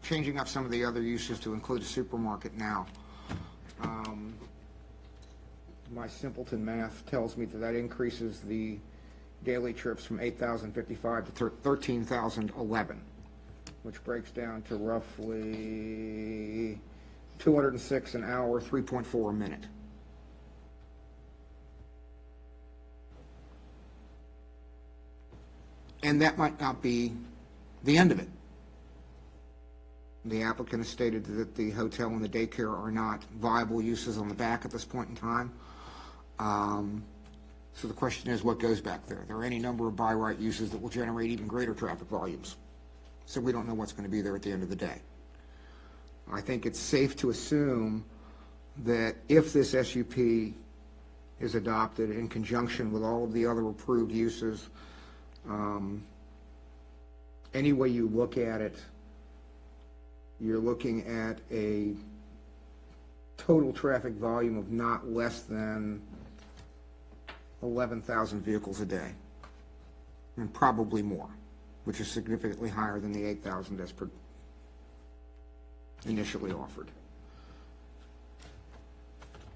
changing up some of the other uses to include a supermarket now, my simpleton math tells me that that increases the daily trips from 8,055 to 13,011, which breaks down to roughly 206 an hour, 3.4 a minute. And that might not be the end of it. The applicant has stated that the hotel and the daycare are not viable uses on the back at this point in time. So the question is, what goes back there? There are any number of by right uses that will generate even greater traffic volumes. So we don't know what's going to be there at the end of the day. I think it's safe to assume that if this SUP is adopted in conjunction with all of the other approved uses, any way you look at it, you're looking at a total traffic volume of not less than 11,000 vehicles a day, and probably more, which is significantly higher than the 8,000 that's initially offered.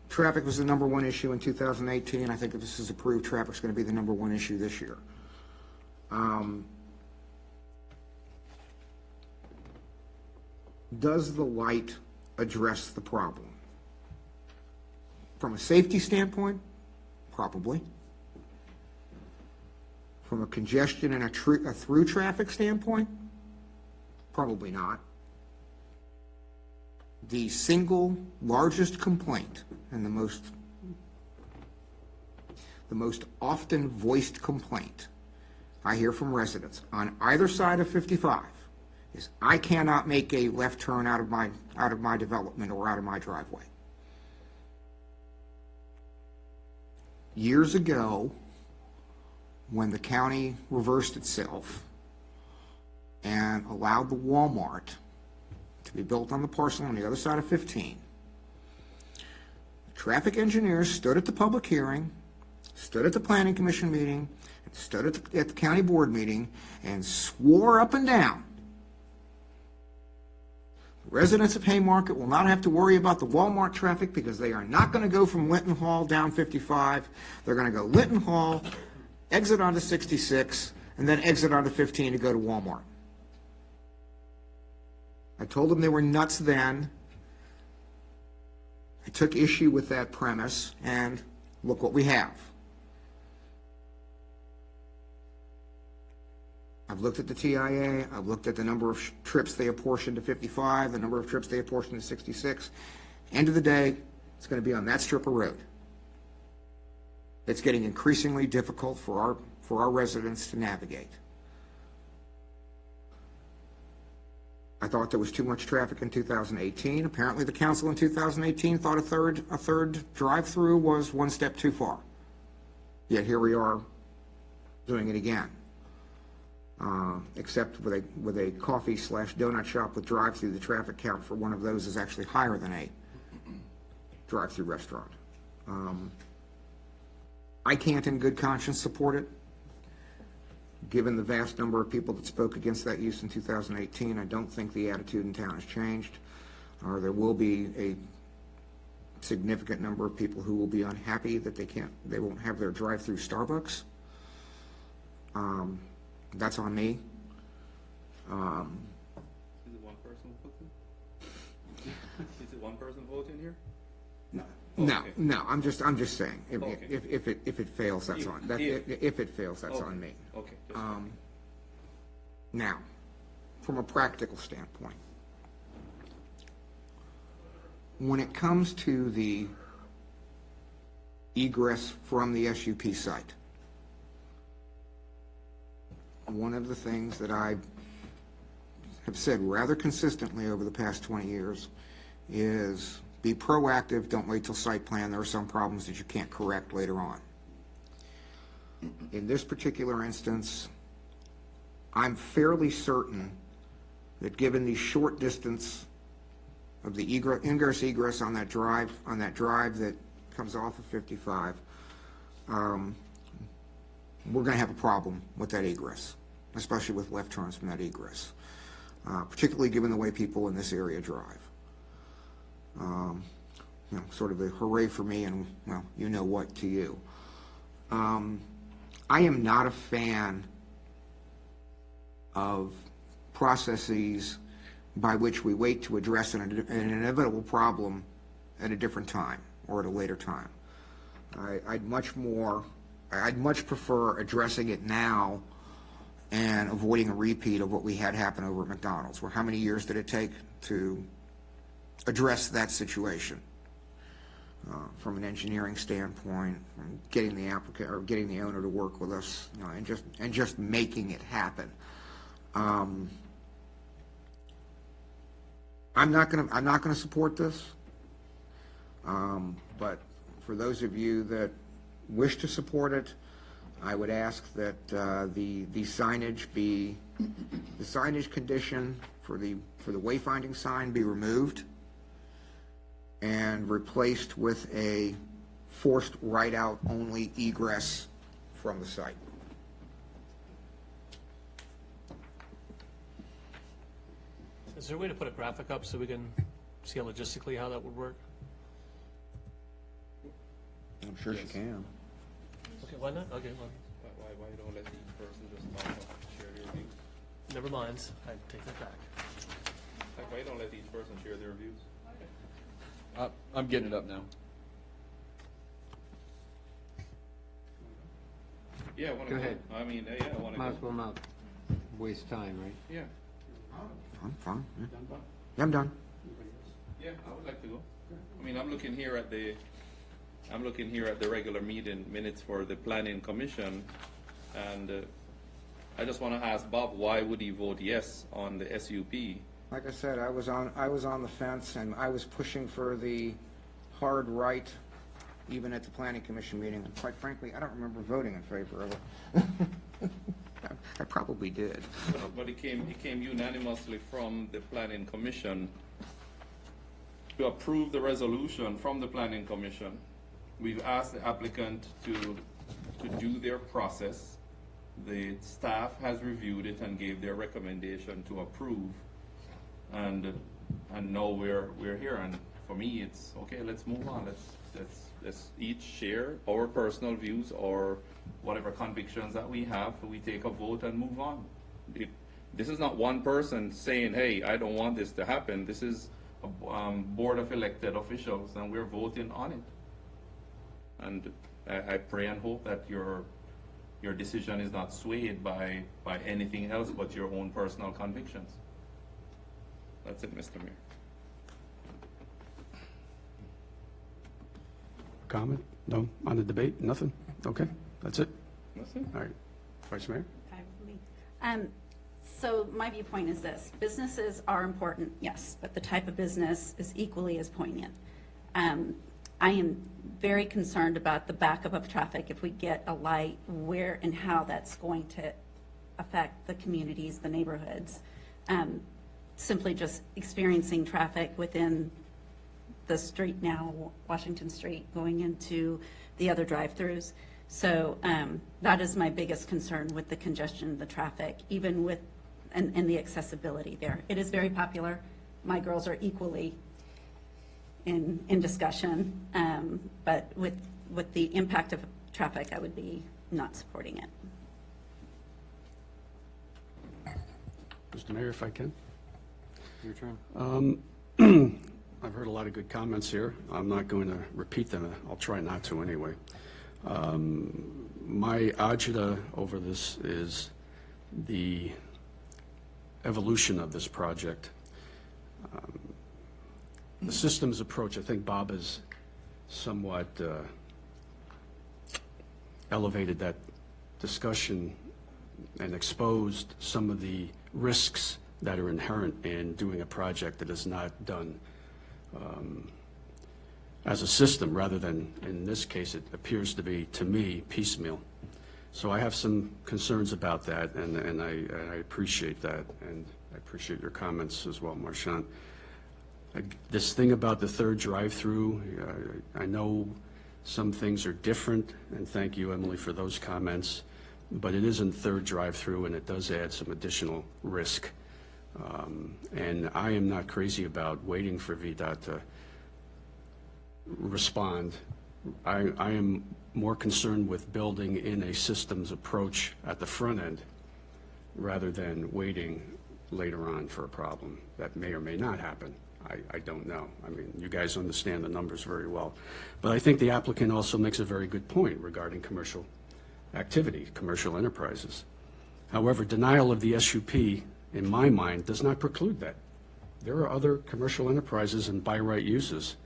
Traffic was the number one issue in 2018. I think if this is approved, traffic's going to be the number one issue this year. Does the light address the problem? From a safety standpoint, probably. From a congestion and a through traffic standpoint, probably not. The single largest complaint and the most often voiced complaint I hear from residents on either side of 55 is, I cannot make a left turn out of my development or out of my driveway. Years ago, when the county reversed itself and allowed the Walmart to be built on the parcel on the other side of 15, traffic engineers stood at the public hearing, stood at the planning commission meeting, and stood at the county board meeting and swore up and down, residents of Haymarket will not have to worry about the Walmart traffic because they are not going to go from Linton Hall down 55. They're going to go Linton Hall, exit onto 66, and then exit onto 15 to go to Walmart. I told them they were nuts then. I took issue with that premise, and look what we have. I've looked at the TIA, I've looked at the number of trips they apportioned to 55, the number of trips they apportioned to 66. End of the day, it's going to be on that strip of road. It's getting increasingly difficult for our residents to navigate. I thought there was too much traffic in 2018. Apparently the council in 2018 thought a third drive-through was one step too far. Yet here we are doing it again. Except with a coffee/donut shop with drive-through, the traffic count for one of those is actually higher than a drive-through restaurant. I can't in good conscience support it. Given the vast number of people that spoke against that use in 2018, I don't think the attitude in town has changed. There will be a significant number of people who will be unhappy that they won't have their drive-through Starbucks. That's on me. Is it one person voting? Is it one person voting here? No, Oh, no, okay. no. I'm just saying. Okay. If it fails, that's on. If it fails, that's Okay. on me. Okay. that's fine. Now, from a practical standpoint, when it comes to the egress from the SUP site, one of the things that I have said rather consistently over the past 20 years is be proactive, don't wait till site plan. There are some problems that you can't correct later on. In this particular instance, I'm fairly certain that given the short distance of the ingress egress on that drive that comes off of 55, we're going to have a problem with that egress, especially with left turns from that egress, particularly given the way people in this area drive. Sort of a hooray for me and, well, you know what to you. I am not a fan of processes by which we wait to address an inevitable problem at a different time or at a later time. I'd much prefer addressing it now and avoiding a repeat of what we had happen over at McDonald's, where how many years did it take to address that situation? From an engineering standpoint, from getting the applicant or getting the owner to work with us, and just making it happen. I'm not gonna support this, but for those of you that wish to support it, I would ask that the signage condition for the wayfinding sign be removed and replaced with a forced right-out only egress from the site. Is there a way to put a graphic up so we can see logistically how that would work? I'm sure she can. Okay, why not? Okay, well, Why don't let each person just talk about, share their views? never mind. I take that back. Like, why don't let each person share their views? I'm getting it up now. Yeah, I want Go to ahead. I mean, yeah, I want to Might as go. well not waste time, right? Yeah, I'm fine. Yeah, I'm done. yeah, I would like to go. I mean, I'm looking here at the regular meeting minutes for the planning commission, and I just want to ask Bob, why would he vote yes on the SUP? Like I said, I was on the fence, and I was pushing for the hard right, even at the planning commission meeting. And quite frankly, I don't remember voting in favor of it. I probably did. But it came unanimously from the planning commission to approve the resolution from the planning commission. We've asked the applicant to do their process. The staff has reviewed it and gave their recommendation to approve. And now we're here, and for me, it's okay. Let's move on. Let's each share our personal views or whatever convictions that we have. We take a vote and move on. This is not one person saying, "Hey, I don't want this to happen." This is a board of elected officials, and we're voting on it. And I pray and hope that your decision is not swayed by anything else but your own personal convictions. That's it, Mr. Mayor. Comment? No? On the debate? Nothing? Okay, that's it? That's it. All right. Vice Mayor? So my viewpoint is this: businesses are important, yes, but the type of business is equally as poignant. I am very concerned about the backup of traffic if we get a light, where and how that's going to affect the communities, the neighborhoods. Simply just experiencing traffic within the street now, Washington Street, going into the other drive-throughs. So that is my biggest concern with the congestion, the traffic, even with, and the accessibility there. It is very popular. My girls are equally in discussion, but with the impact of traffic, I would be not supporting it. Mr. Mayor, if I can? Your turn. I've heard a lot of good comments here. I'm not going to repeat them. I'll try not to anyway. My agita over this is the evolution of this project. The systems approach, I think Bob has somewhat elevated that discussion and exposed some of the risks that are inherent in doing a project that is not done as a system, rather than, in this case, it appears to be, to me, piecemeal. So I have some concerns about that, and I appreciate that, and I appreciate your comments as well, Marchand. This thing about the third drive-through, I know Some things are different, and thank you, Emily, for those comments, but it isn't third drive-through, and it does add some additional risk. And I am not crazy about waiting for VDOT to respond. I am more concerned with building in a systems approach at the front end rather than waiting later on for a problem that may or may not happen. I don't know. I mean, you guys understand the numbers very well. But I think the applicant also makes a very good point regarding commercial activity, commercial enterprises. However, denial of the SUP, in my mind, does not preclude that. There are other commercial enterprises and by right uses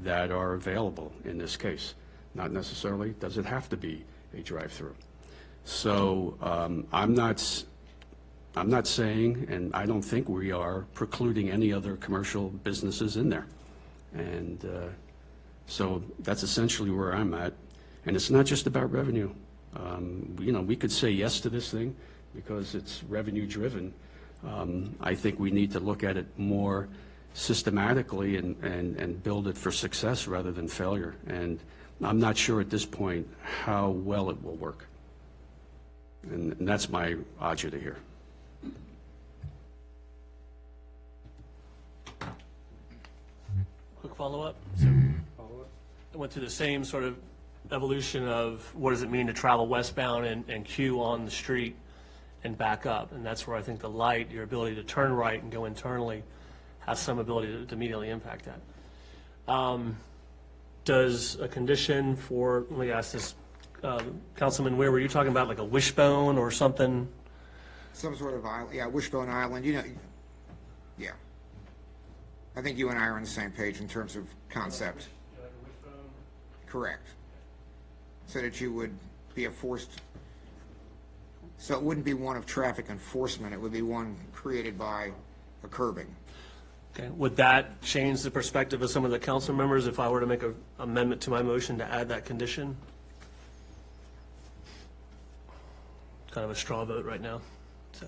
that are available in this case. Not necessarily does it have to be a drive-through. So I'm not saying, and I don't think we are precluding any other commercial businesses in there. And so that's essentially where I'm at. And it's not just about revenue. You know, we could say yes to this thing because it's revenue driven. I think we need to look at it more systematically and build it for success rather than failure. And I'm not sure at this point how well it will work. And that's my agita here. Quick follow-up. So I went through the same sort of evolution of what does it mean to travel westbound and queue on the street and back up. And that's where I think the light, your ability to turn right and go internally, has some ability to immediately impact that. Does a condition for, let me ask this, Councilman Ware, were you talking about like a wishbone or something? Some sort of island, yeah, Wishbone Island, you know, yeah. I think you and I are on the same page in terms of concept. Correct. So that you would be a forced, so it wouldn't be one of traffic enforcement, it would be one created by a curbing. Okay, would that change the perspective of some of the council members if I were to make an amendment to my motion to add that condition? Kind of a straw vote right now, so.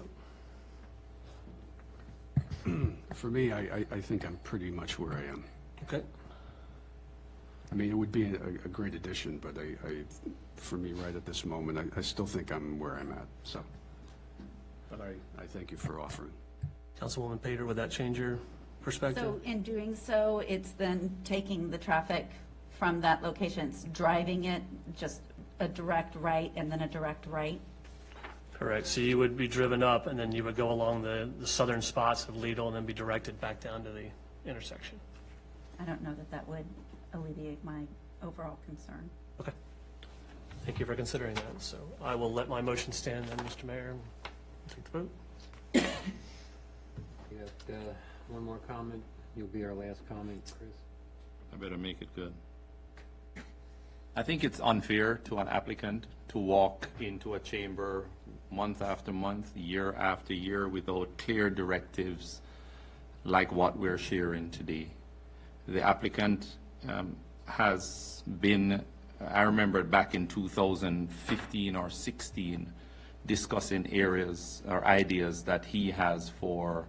For me, I think I'm pretty much where I am. Okay. I mean, it would be a great addition, but for me, right at this moment, I still think I'm where I'm at, so. But I thank you for offering. Councilwoman Pater, would that change your perspective? So in doing so, it's then taking the traffic from that location, it's driving it, just a direct right and then a direct right? Correct, so you would be driven up and then you would go along the southern spots of Lidl and then be directed back down to the intersection. I don't know that that would alleviate my overall concern. Okay. Thank you for considering that. So I will let my motion stand then, Mr. Mayor, and take the vote. You have one more comment? You'll be our last comment, Chris. I better make it good. I think it's unfair to an applicant to walk into a chamber month after month, year after year, without clear directives like what we're sharing today. The applicant has been, I remember back in 2015 or 16, discussing areas or ideas that he has for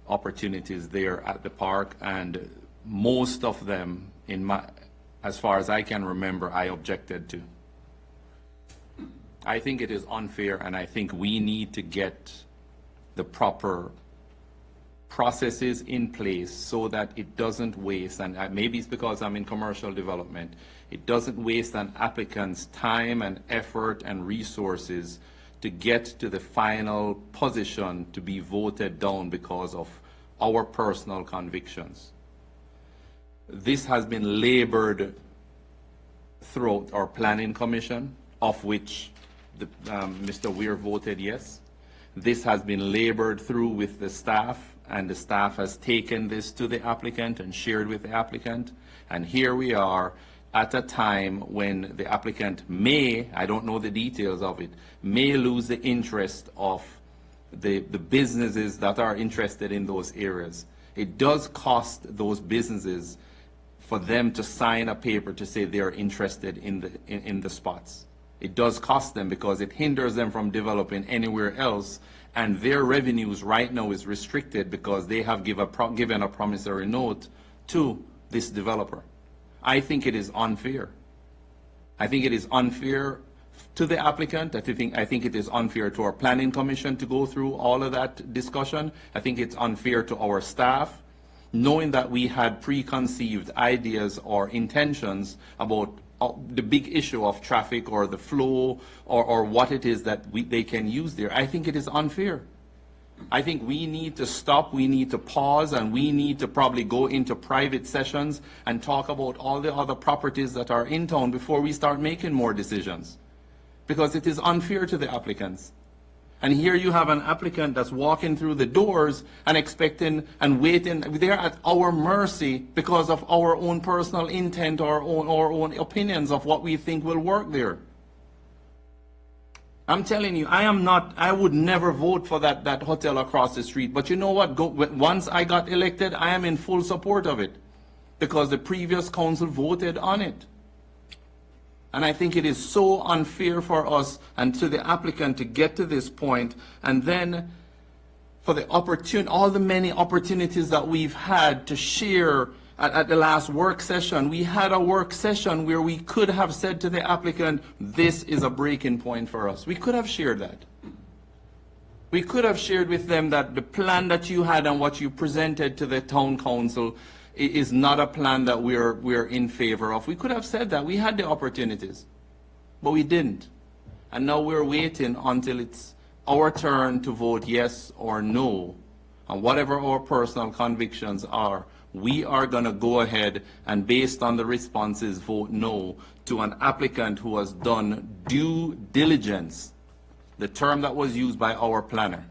opportunities there at the park, and most of them, as far as I can remember, I objected to. I think it is unfair, and I think we need to get the proper processes in place so that it doesn't waste, and maybe it's because I'm in commercial development, it doesn't waste an applicant's time and effort and resources to get to the final position to be voted down because of our personal convictions. This has been labored throughout our planning commission, of which Mr. Weir voted yes. This has been labored through with the staff, and the staff has taken this to the applicant and shared with the applicant. And here we are at a time when the applicant may, I don't know the details of it, may lose the interest of the businesses that are interested in those areas. It does cost those businesses for them to sign a paper to say they're interested in the spots. It does cost them because it hinders them from developing anywhere else, and their revenues right now is restricted because they have given a promissory note to this developer. I think it is unfair. I think it is unfair to the applicant. I think it is unfair to our planning commission to go through all of that discussion. I think it's unfair to our staff, knowing that we had preconceived ideas or intentions about the big issue of traffic or the flow or what it is that they can use there. I think it is unfair. I think we need to stop, we need to pause, and we need to probably go into private sessions and talk about all the other properties that are in town before we start making more decisions. Because it is unfair to the applicants. And here you have an applicant that's walking through the doors and expecting and waiting. They're at our mercy because of our own personal intent or our own opinions of what we think will work there. I'm telling you, I would never vote for that hotel across the street. But you know what? Once I got elected, I am in full support of it because the previous council voted on it. And I think it is so unfair for us and to the applicant to get to this point, and then for the all the many opportunities that we've had to share at the last work session. We had a work session where we could have said to the applicant, this is a breaking point for us. We could have shared that. We could have shared with them that the plan that you had and what you presented to the town council is not a plan that we're in favor of. We could have said that. We had the opportunities, but we didn't. And now we're waiting until it's our turn to vote yes or no. And whatever our personal convictions are, we are going to go ahead and, based on the responses, vote no to an applicant who has done due diligence, the term that was used by our planner.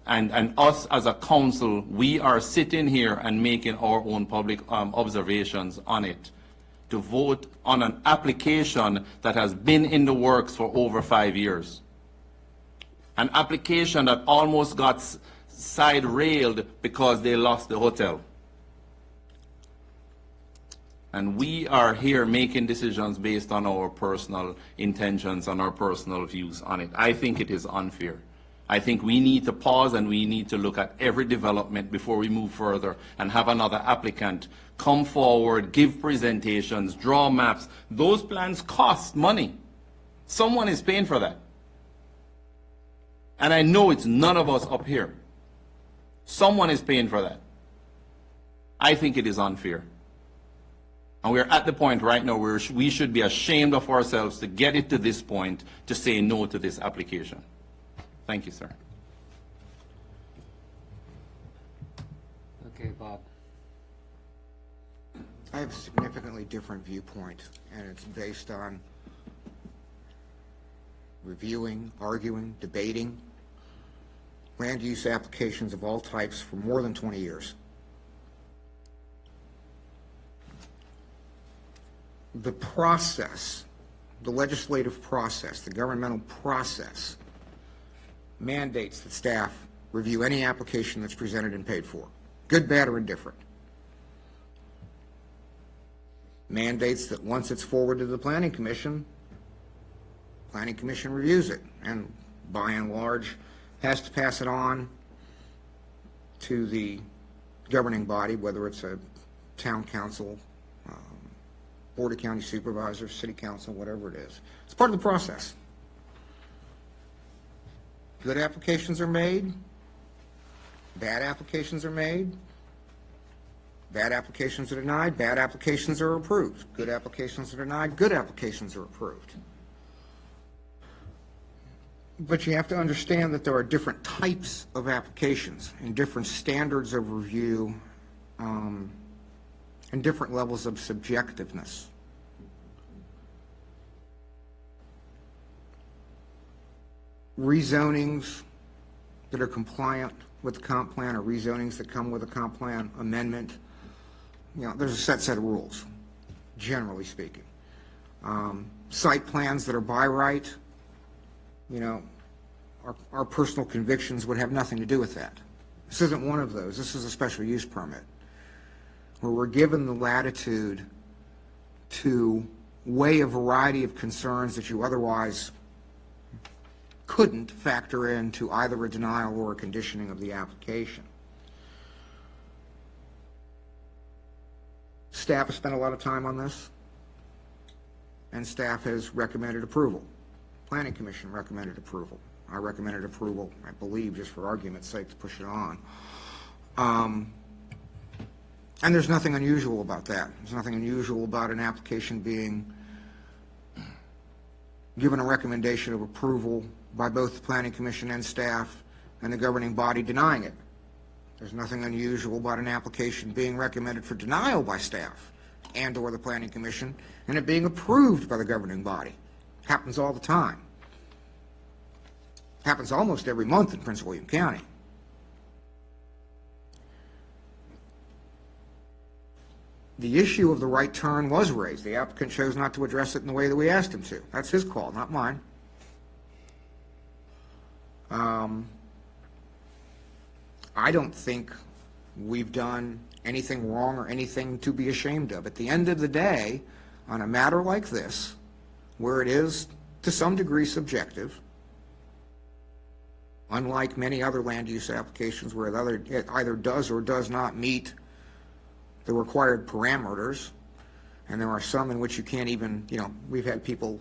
And us as a council, we are sitting here and making our own public observations on it. To vote on an application that has been in the works for over 5 years. An application that almost got side railed because they lost the hotel. And we are here making decisions based on our personal intentions and our personal views on it. I think it is unfair. I think we need to pause and we need to look at every development before we move further and have another applicant come forward, give presentations, draw maps. Those plans cost money. Someone is paying for that. And I know it's none of us up here. Someone is paying for that. I think it is unfair. And we're at the point right now where we should be ashamed of ourselves to get it to this point to say no to this application. Thank you, sir. Okay, Bob. I have a significantly different viewpoint, and it's based on reviewing, arguing, debating land use applications of all types for more than 20 years. The process, the legislative process, the governmental process mandates that staff review any application that's presented and paid for, good, bad, or indifferent. Mandates that once it's forwarded to the Planning Commission reviews it, and by and large has to pass it on to the governing body, whether it's a town council, board of county supervisors, city council, whatever it is. It's part of the process. Good applications are made, bad applications are made, bad applications are denied, bad applications are approved. Good applications are denied, good applications are approved. But you have to understand that there are different types of applications and different standards of review and different levels of subjectiveness. Rezonings that are compliant with the comp plan or rezonings that come with a comp plan amendment, there's a set of rules, generally speaking. Site plans that are by right, our personal convictions would have nothing to do with that. This isn't one of those. This is a special use permit where we're given the latitude to weigh a variety of concerns that you otherwise couldn't factor into either a denial or a conditioning of the application. Staff has spent a lot of time on this, and staff has recommended approval. Planning Commission recommended approval. I recommended approval, I believe, just for argument's sake, to push it on. And there's nothing unusual about that. There's nothing unusual about an application being given a recommendation of approval by both the Planning Commission and staff, and the governing body denying it. There's nothing unusual about an application being recommended for denial by staff and/or the Planning Commission, and it being approved by the governing body. Happens all the time. Happens almost every month in Prince William County. The issue of the right turn was raised. The applicant chose not to address it in the way that we asked him to. That's his call, not mine. I don't think we've done anything wrong or anything to be ashamed of. At the end of the day, on a matter like this, where it is to some degree subjective, unlike many other land use applications where it either does or does not meet the required parameters, and there are some in which you can't even, we've had people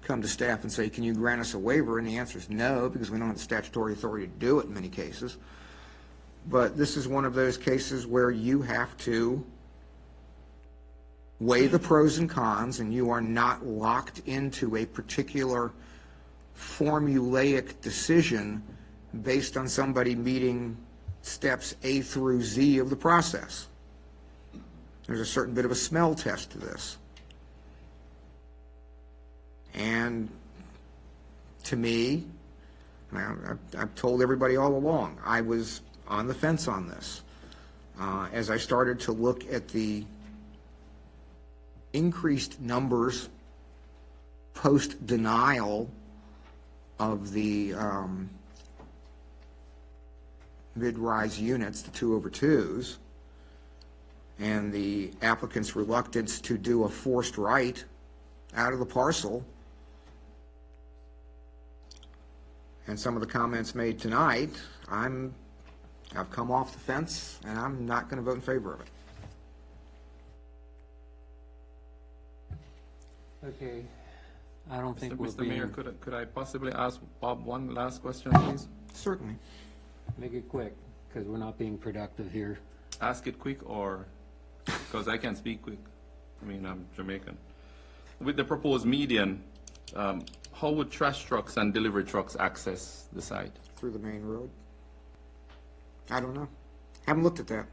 come to staff and say, can you grant us a waiver? And the answer is no, because we don't have the statutory authority to do it in many cases. But this is one of those cases where you have to weigh the pros and cons, and you are not locked into a particular formulaic decision based on somebody meeting steps A through Z of the process. There's a certain bit of a smell test to this. And to me, I've told everybody all along, I was on the fence on this. As I started to look at the increased numbers post-denial of the mid-rise units, the 2/2s, and the applicant's reluctance to do a forced right out of the parcel, and some of the comments made tonight, I've come off the fence, and I'm not going to vote in favor of it. Okay. I don't think we're Mr. Mayor, being, could I possibly ask Bob one last question, please? Certainly. make it quick, because we're not being productive here. Ask it quick, or, because I can speak quick. I mean, I'm Jamaican. With the proposed median, how would trash trucks and delivery trucks access the site? Through the main road. I don't know. Haven't looked at that.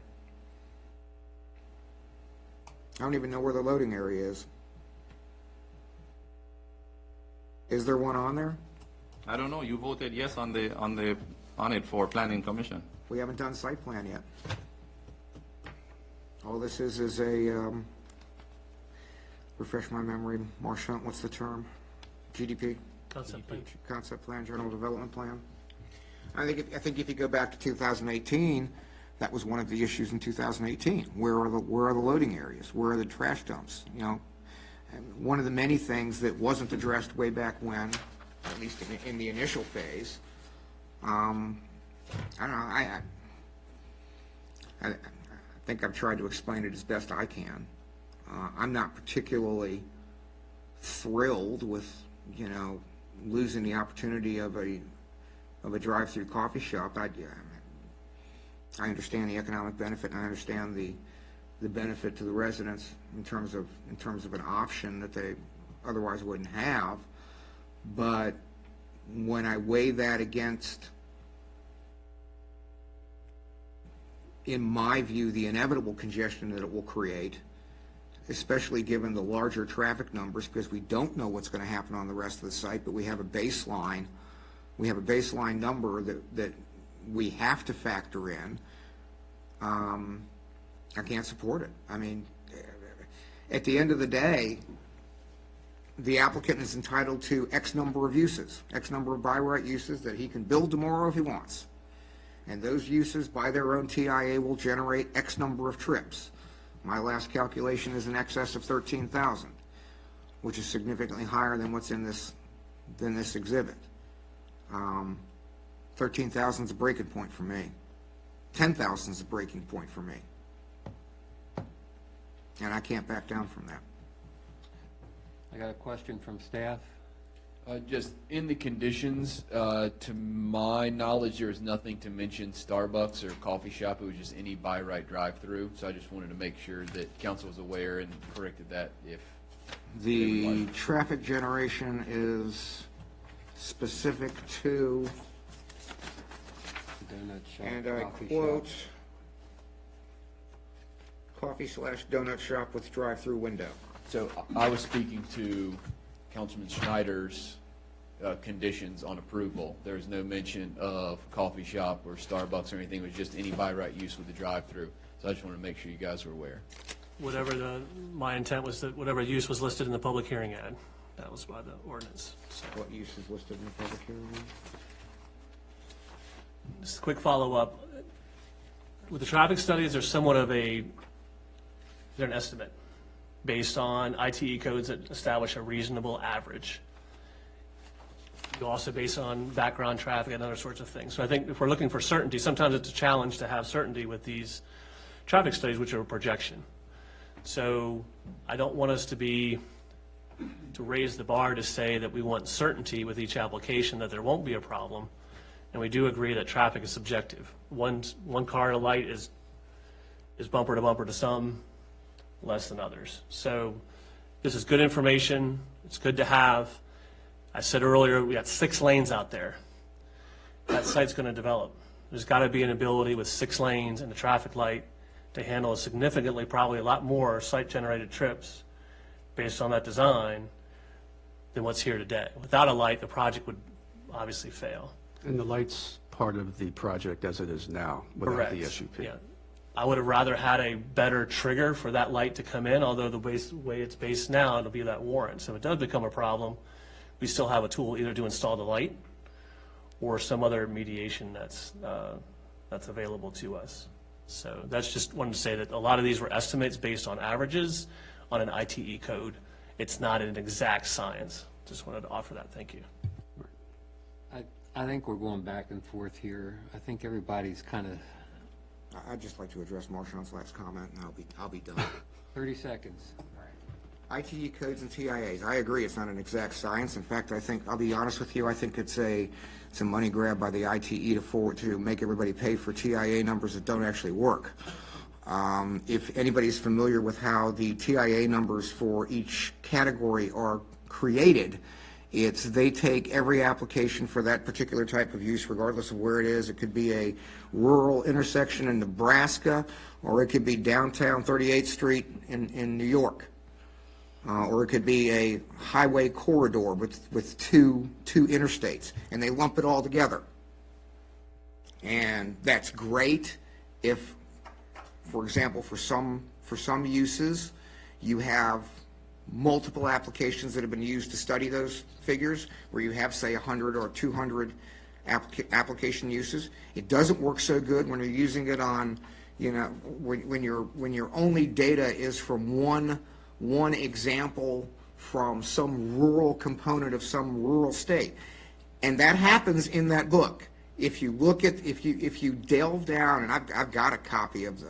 I don't even know where the loading area is. Is there one on there? I don't know. You voted yes on it for Planning Commission. We haven't done site plan yet. All this is a, refresh my memory, Marchant, what's the term? GDP? Concept plan. Concept plan, general development plan. I think if you go back to 2018, that was one of the issues in 2018. Where are the loading areas? Where are the trash dumps? And one of the many things that wasn't addressed way back when, at least in the initial phase, I don't know, I think I've tried to explain it as best I can. I'm not particularly thrilled with, losing the opportunity of a drive-through coffee shop. I understand the economic benefit, and I understand the benefit to the residents in terms of an option that they otherwise wouldn't have. But when I weigh that against, in my view, the inevitable congestion that it will create, especially given the larger traffic numbers, because we don't know what's going to happen on the rest of the site, but we have a baseline. We have a baseline number that we have to factor in. I can't support it. I mean, at the end of the day, the applicant is entitled to X number of uses, X number of by right uses that he can build tomorrow if he wants. And those uses, by their own TIA, will generate X number of trips. My last calculation is in excess of 13,000, which is significantly higher than what's in this exhibit. 13,000 is a breaking point for me. 10,000 is a breaking point for me. and I can't back down from that. I got a question from staff. Just in the conditions, to my knowledge, there is nothing to mention Starbucks or coffee shop. It was just any buy right drive-through. So I just wanted to make sure that council was aware and corrected that if. The traffic generation is specific to, Donut shop, and I coffee quote, shop. coffee/donut shop with drive-through window. So I was speaking to Councilman Schneider's conditions on approval. There was no mention of coffee shop or Starbucks or anything. It was just any by right use with the drive-through. So I just wanted to make sure you guys were aware. My intent was that whatever use was listed in the public hearing ad, that was by the ordinance. So, What use is listed in the public hearing? just a quick follow-up. With the traffic studies, they're somewhat of they're an estimate based on ITE codes that establish a reasonable average. You also base on background traffic and other sorts of things. So I think if we're looking for certainty, sometimes it's a challenge to have certainty with these traffic studies, which are a projection. So I don't want us to raise the bar to say that we want certainty with each application that there won't be a problem. And we do agree that traffic is subjective. One car at a light is bumper to bumper to some, less than others. So this is good information. It's good to have. I said earlier, we got 6 lanes out there. That site's going to develop. There's got to be an ability with 6 lanes and a traffic light to handle significantly, probably a lot more site-generated trips based on that design than what's here today. Without a light, the project would obviously fail. And the light's part of the project as it is now, without Correct. the SUP. Yeah. I would have rather had a better trigger for that light to come in, although the way it's based now, it'll be that warrant. So if it does become a problem, we still have a tool either to install the light or some other mediation that's available to us. So that's just wanted to say that a lot of these were estimates based on averages on an ITE code. It's not an exact science. Just wanted to offer that. Thank you. I think we're going back and forth here. I think everybody's kind of, I'd just like to address Marshawn's last comment, and I'll be done. 30 seconds. ITE codes and TIAs, I agree, it's not an exact science. In fact, I'll be honest with you, I think it's a money grab by the ITE to make everybody pay for TIA numbers that don't actually work. If anybody's familiar with how the TIA numbers for each category are created, they take every application for that particular type of use, regardless of where it is. It could be a rural intersection in Nebraska, or it could be downtown 38th Street in New York. Or it could be a highway corridor with two interstates, and they lump it all together. And that's great if, for example, for some uses, you have multiple applications that have been used to study those figures, where you have, say, 100 or 200 application uses. It doesn't work so good when you're using it on, when your only data is from one example from some rural component of some rural state. And that happens in that book. If you look at, if you delve down, and I've got a copy of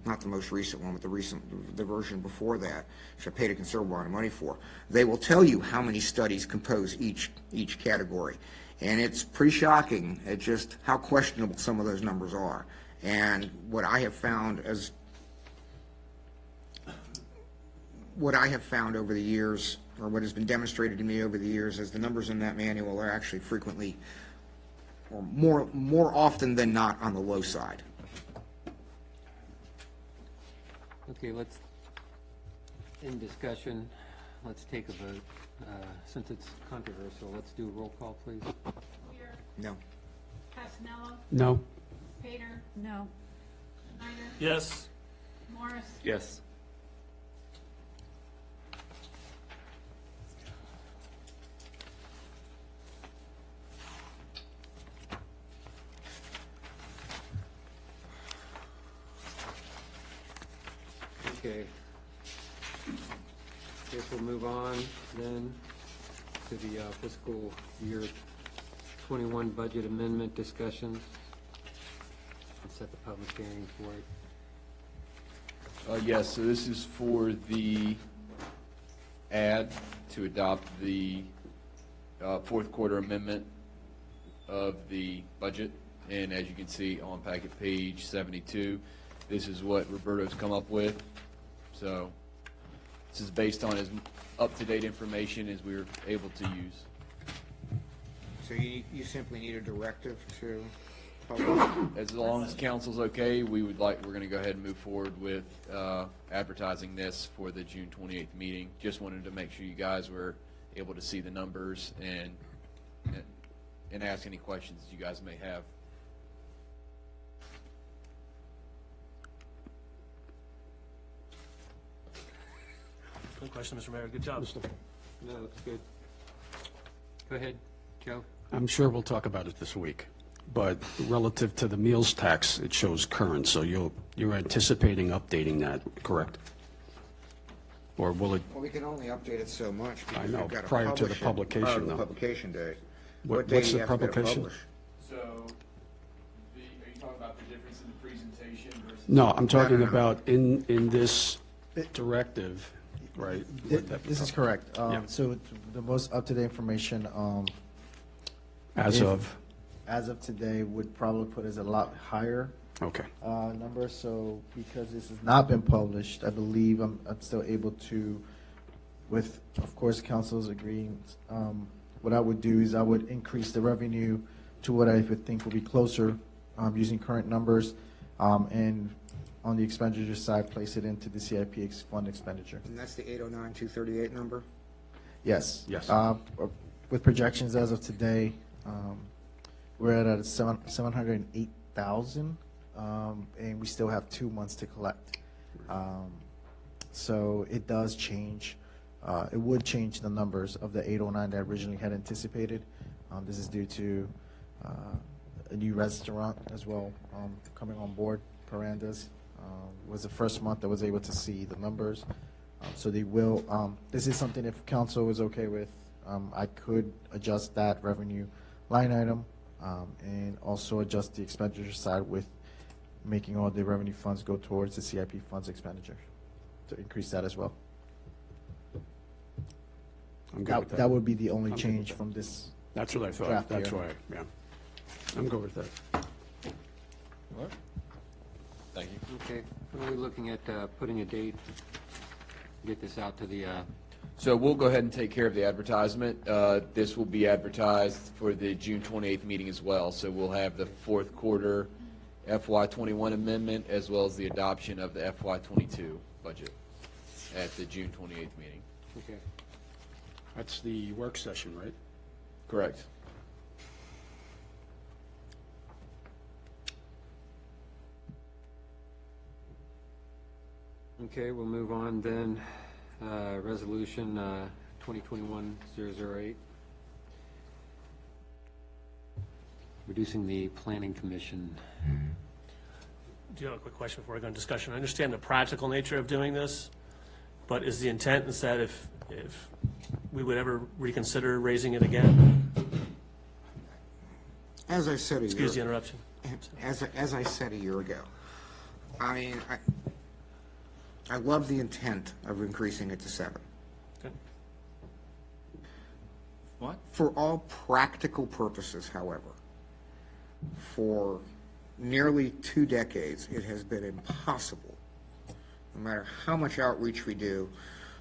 not the most recent one, but the version before that, which I paid a considerable amount of money for, they will tell you how many studies compose each category. And it's pretty shocking at just how questionable some of those numbers are. And what I have found over the years, or what has been demonstrated to me over the years, is the numbers in that manual are actually frequently, or more often than not, on the low side. Okay, in discussion, let's take a vote. Since it's controversial, let's do a roll call, please. Weir, No. Casanello, No? Pater. No. Schneider, Yes. Morris, Yes. Okay. Guess we'll move on then to the fiscal year 21 budget amendment discussions. Let's set the public hearing for it. Yes, so this is for the ad to adopt the fourth quarter amendment of the budget. And as you can see on packet page 72, this is what Roberto's come up with. So this is based on as up-to-date information as we were able to use. So you simply need a directive to publish? As long as council's okay, we're going to go ahead and move forward with advertising this for the June 28th meeting. Just wanted to make sure you guys were able to see the numbers and ask any questions you guys may have. Good question, Mr. Mayor. Good job. No, that's good. Go ahead, Joe. I'm sure we'll talk about it this week, but relative to the meals tax, it shows current, so you're anticipating updating that, correct? Or will it, Well, we can only update it so much. I because know, we've got to prior to the publish it publication, prior to the though. publication date. What- day what's do the you have to get it publication? published? So, are you talking about the difference in the presentation versus? no, I'm talking no. about in this directive, right? This is correct. Yeah. So the most up-to-date information, As if- of, as of today, would probably put us a lot higher okay. number. So because this has not been published, I believe I'm still able to, with, of course, council's agreeing, what I would do is I would increase the revenue to what I would think will be closer, using current numbers, and on the expenditure side, place it into the CIP fund expenditure. And that's the 809-238 number? Yes. Yes. With projections as of today, we're at 708,000, and we still have 2 months to collect. So it does change. It would change the numbers of the 809 that I originally had anticipated. This is due to a new restaurant as well coming on board. Parandas was the first month that was able to see the numbers. So they will, this is something if council is okay with, I could adjust that revenue line item and also adjust the expenditure side with making all the revenue funds go towards the CIP funds expenditure to increase that as well. I'm good with That that. would be the only I'm good with change that. from this. That's what I thought. draft That's here. why, yeah. I'm good with that. Thank you. Okay, are we looking at putting a date, get this out to the, So we'll go ahead and take care of the advertisement. This will be advertised for the June 28th meeting as well. So we'll have the fourth quarter FY21 amendment as well as the adoption of the FY22 budget at the June 28th meeting. okay. That's the work session, right? Correct. Okay, we'll move on then. Resolution 2021-008. Reducing the planning commission. Do you have a quick question before I go into discussion? I understand the practical nature of doing this, but is the intent is that if we would ever reconsider raising it again? As I said a year. Excuse the interruption. As I said a year ago, I mean, I love the intent of increasing it to 7. Okay. What? For all practical purposes, however, for nearly 2 decades, it has been impossible, no matter how much outreach we do,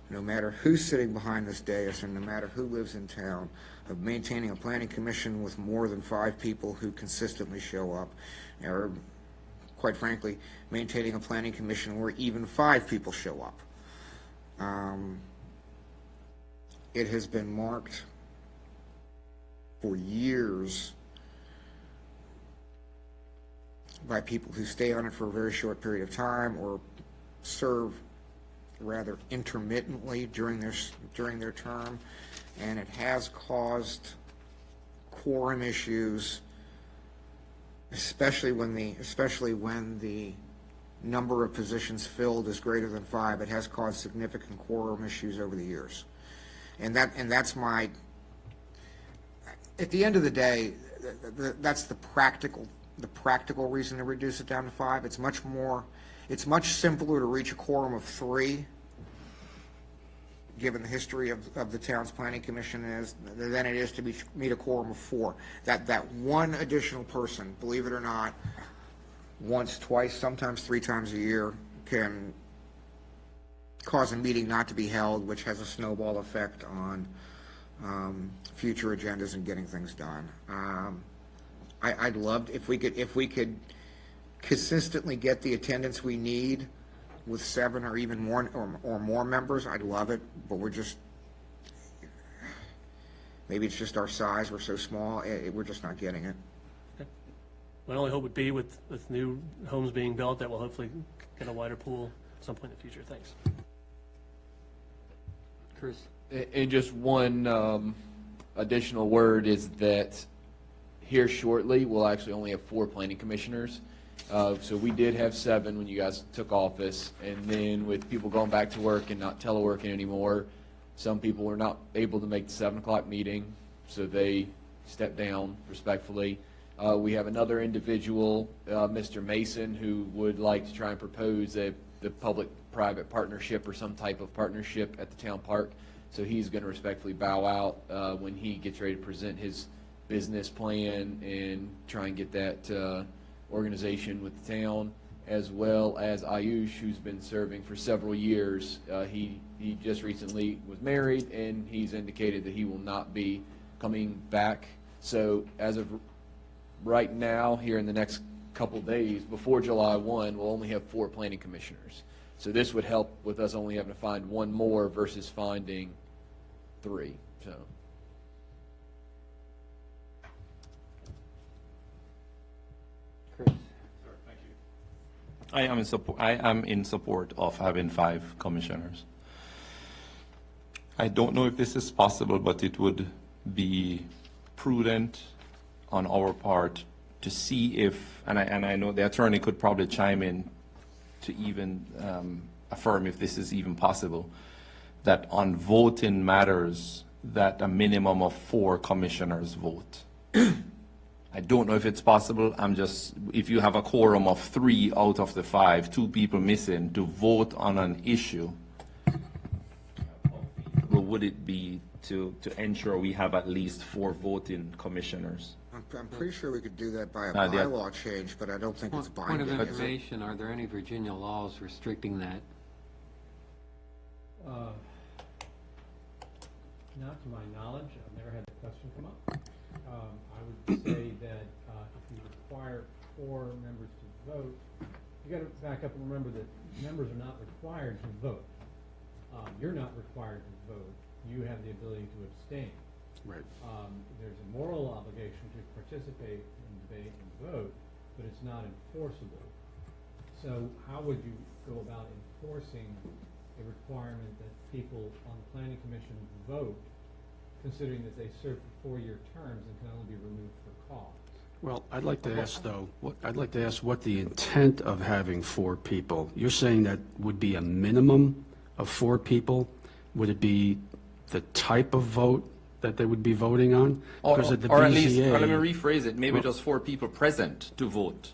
no matter who's sitting behind this dais, and no matter who lives in town, of maintaining a planning commission with more than 5 people who consistently show up, or quite frankly, maintaining a planning commission where even 5 people show up. It has been marked for years by people who stay on it for a very short period of time or serve rather intermittently during their term, and it has caused quorum issues, especially when the number of positions filled is greater than 5. It has caused significant quorum issues over the years, and that's my. At the end of the day, that's the practical the practical reason to reduce it down to 5. It's much simpler to reach a quorum of 3, given the history of the town's planning commission than it is to meet a quorum of 4. That one additional person, believe it or not, once, twice, sometimes 3 times a year, can cause a meeting not to be held, which has a snowball effect on future agendas and getting things done. I'd love if we could consistently get the attendance we need with 7 or even more or more members. I'd love it, but maybe it's just our size. We're so small. We're just not getting it. My only hope would be with new homes being built that we'll hopefully get a wider pool at some point in the future. Thanks. Chris? And just one additional word is that here shortly, we'll actually only have 4 planning commissioners. So we did have 7 when you guys took office, and then with people going back to work and not teleworking anymore, some people were not able to make the 7 o'clock meeting, so they stepped down respectfully. We have another individual, Mr. Mason, who would like to try and propose the public-private partnership or some type of partnership at the town park. So he's going to respectfully bow out when he gets ready to present his business plan and try and get that organization with the town, as well as Ayush, who's been serving for several years. He just recently was married, and he's indicated that he will not be coming back. So as of right now, here in the next couple days, before July 1, we'll only have 4 planning commissioners. So this would help with us only having to find 1 more versus finding 3. So. Chris? I am in support of having 5 commissioners. I don't know if this is possible, but it would be prudent on our part to see if, and I know the attorney could probably chime in to even affirm if this is even possible, that on voting matters that a minimum of 4 commissioners vote. I don't know if it's possible. If you have a quorum of 3 out of the 5, 2 people missing to vote on an issue, what would it be to ensure we have at least 4 voting commissioners? I'm pretty sure we could do that by a bylaw change, but I don't think it's Point binding. of information, are there any Virginia laws restricting that? Not to my knowledge. I've never had the question come up. I would say that if you require 4 members to vote, you got to back up and remember that members are not required to vote. You're not required to vote. You have the ability to abstain. Right. There's a moral obligation to participate in debate and vote, but it's not enforceable. So how would you go about enforcing a requirement that people on the planning commission vote, considering that they serve for 4-year terms and can only be removed for cause? Well, I'd like to ask, though, what the intent of having 4 people. You're saying that would be a minimum of 4 people? Would it be the type of vote that they would be voting on? Or Because at the at least, BZA, or let me rephrase it, maybe just 4 people present to vote.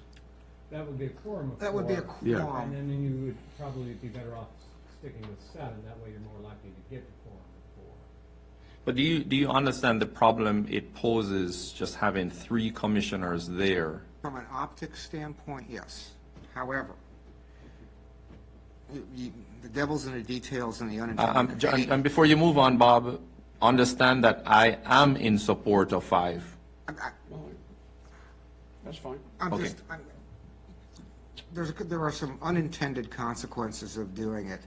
That would be a quorum of 4. That would be a Yeah. quorum. And then you would probably be better off sticking with 7. That way you're more likely to get the quorum of 4. But do you understand the problem it poses just having 3 commissioners there? From an optics standpoint, yes. However, the devil's in the details and the unintended. And before you move on, Bob, understand that I am in support of 5. That's fine. Okay. There are some unintended consequences of doing it.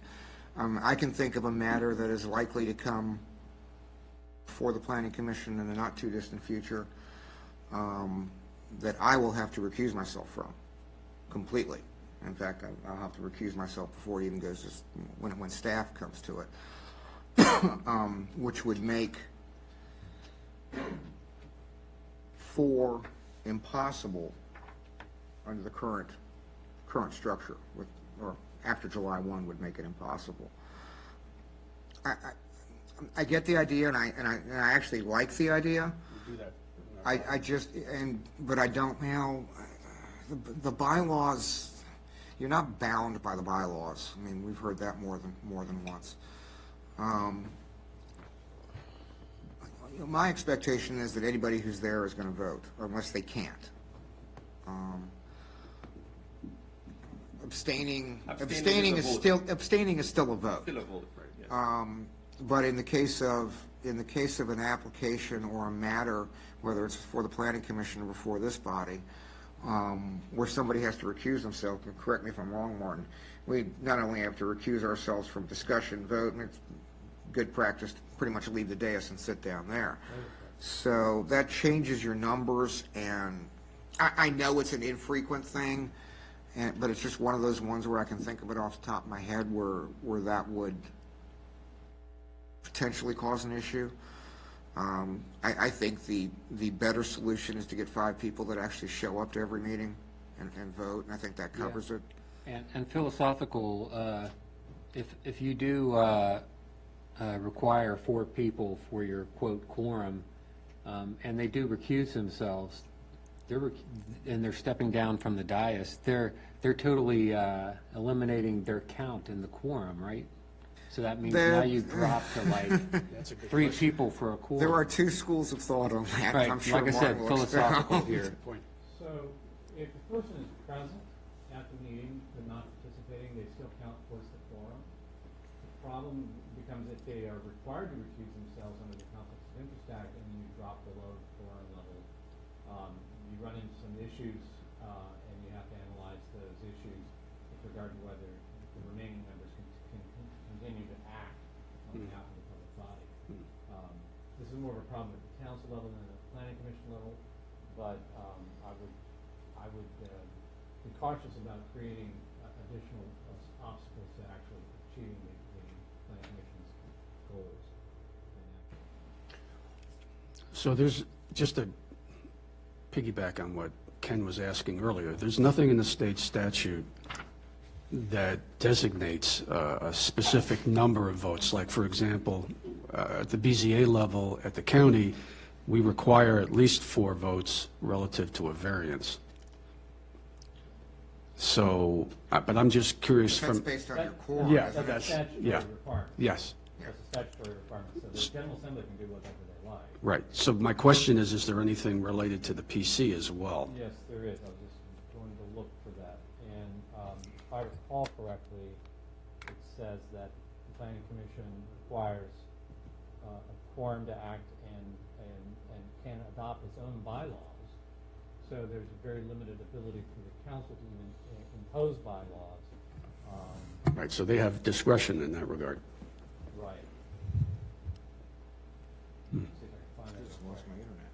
I can think of a matter that is likely to come before the Planning Commission in the not-too-distant future that I will have to recuse myself from completely. In fact, I'll have to recuse myself before it even goes to, when staff comes to it, which would make 4 impossible under the current structure, or after July 1 would make it impossible. I get the idea, and I actually like the idea. Do that. But I don't now. The bylaws, you're not bound by the bylaws. I mean, we've heard that more than once. My expectation is that anybody who's there is going to vote, unless they can't. Abstaining is still a vote. Still a vote, right, yes. But in the case of an application or a matter, whether it's for the planning commission or before this body, where somebody has to recuse themselves, and correct me if I'm wrong, Martin, we not only have to recuse ourselves from discussion, vote, and it's good practice to pretty much leave the dais and sit down there. So that changes your numbers, and I know it's an infrequent thing, but it's just one of those ones where I can think of it off the top of my head where that would potentially cause an issue. I think the better solution is to get 5 people that actually show up to every meeting and vote, and I think that covers it. And philosophical, if you do require 4 people for your quote quorum, and they do recuse themselves, they're stepping down from the dais, they're totally eliminating their count in the quorum, right? So that means now you drop to like 3 people for a quorum. There are 2 schools of thought on that. Right, I'm sure like I said, Martin will philosophical expound. here. So if the person is present at the meeting but not participating, they still count towards the quorum. The problem becomes if they are required to recuse themselves under the Conflicts of Interest Act and you drop below the quorum level, you run into some issues and you have to analyze those issues with regard to whether the remaining members can continue to act on behalf of the public body. This is more of a problem at the council level than at the planning commission level, but I would be cautious about creating additional obstacles to actually achieving the planning commission's goals. So there's, just to piggyback on what Ken was asking earlier, there's nothing in the state statute that designates a specific number of votes. Like, for example, at the BZA level, at the county, we require at least 4 votes relative to a variance. So, but I'm just curious That's from... based on your quorum. Yeah, isn't it? That's a statutory requirement. Yes. That's a statutory requirement, so the General Assembly can do whatever they like. Right. So my question is there anything related to the PC as well? Yes, there is. I was just going to look for that. And if I recall correctly, it says that the planning commission requires a quorum to act and can adopt its own bylaws. So there's a very limited ability for the council to even impose bylaws. Right, so they have discretion in that regard. Right. See if I can find I that just real lost quick. my internet.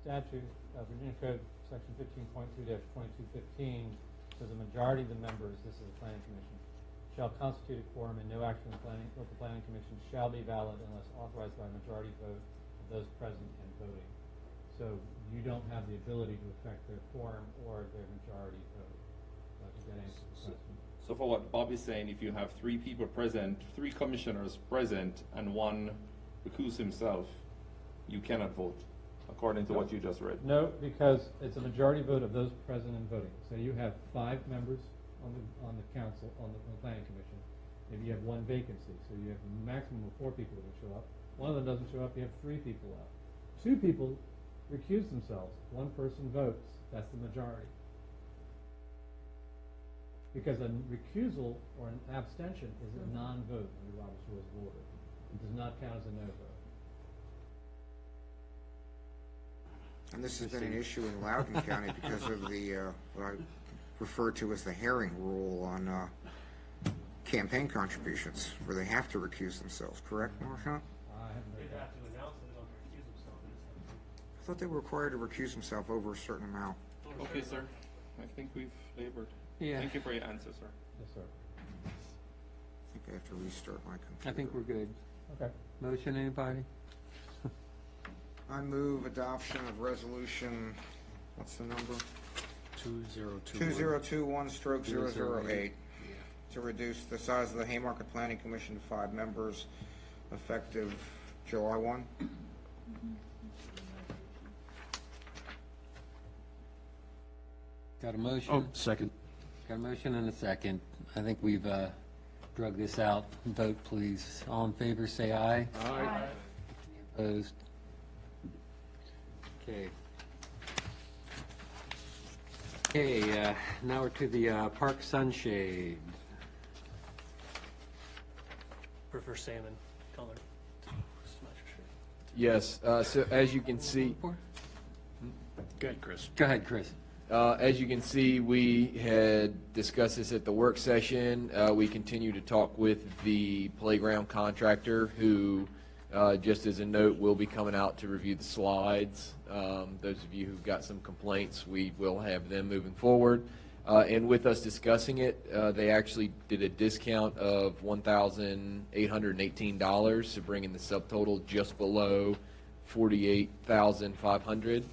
The statute, Virginia Code, section 15.2-2215, says a majority of the members, this is the planning commission, shall constitute a quorum, and no action of the local planning commission shall be valid unless authorized by a majority vote of those present and voting. So you don't have the ability to affect their quorum or their majority vote. So I think that answers the question. So for what Bob is saying, if you have 3 people present, 3 commissioners present, and 1 recuse himself, you cannot vote, according to what you just read. No, because it's a majority vote of those present and voting. So you have 5 members on the council, on the planning commission. Maybe you have 1 vacancy, so you have a maximum of 4 people that show up. 1 of them doesn't show up, you have 3 people up. 2 people recuse themselves, 1 person votes, that's the majority. Because a recusal or an abstention is a non-vote under Robert's Rules of Order. It does not count as a no vote. And this has been an issue in Loudoun County because of the, what I refer to as the herring rule on campaign contributions, where they have to recuse themselves, correct, Marchant? I haven't heard They'd that. have to announce that they don't recuse themselves. I thought they were required to recuse themselves over a certain amount. Okay, sir. I think we've labored. Yeah. Thank you for your answer, sir. Yes, sir. I think I have to restart my computer. I think we're good. Okay. Motion, anybody? I move adoption of resolution, what's the number? 2021. 2021/008, to reduce the size of the Haymarket Planning Commission to 5 members, effective July 1? Got a motion? Oh, second. Got a motion and a second. I think we've drug this out. Vote, please. All in favor, say aye. Aye. Opposed? Okay. Okay, now we're to the Park Sunshade. Prefer salmon color. Yes, so as you can see, Go ahead, Chris. Go ahead, Chris. as you can see, we had discussed this at the work session. We continue to talk with the playground contractor who, just as a note, will be coming out to review the slides. Those of you who've got some complaints, we will have them moving forward. And with us discussing it, they actually did a discount of $1,818 to bring in the subtotal just below $48,500.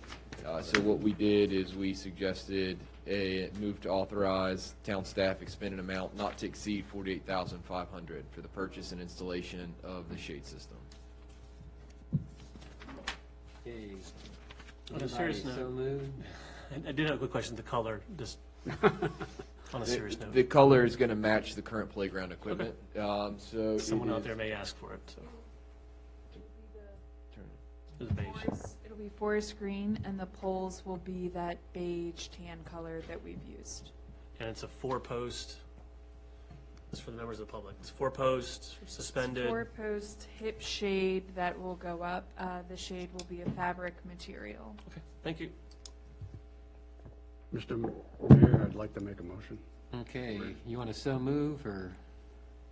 So what we did is we suggested a move to authorize town staff expend an amount not to exceed $48,500 for the purchase and installation of the shade system. Okay. On a serious Anybody so note, moved? I did have a quick question. The color, just on a serious note. The color is going to match the current playground equipment. So Someone it out is- there may ask for it, so. It's beige. It'll be forest green, and the poles will be that beige tan color that we've used. And it's a 4-post, this is for the members of the public. It's 4-post, suspended. Four-post hip shade that will go up. The shade will be a fabric material. Okay, thank you. Mr. Mayor, I'd like to make a motion. Okay, you want to so move, or,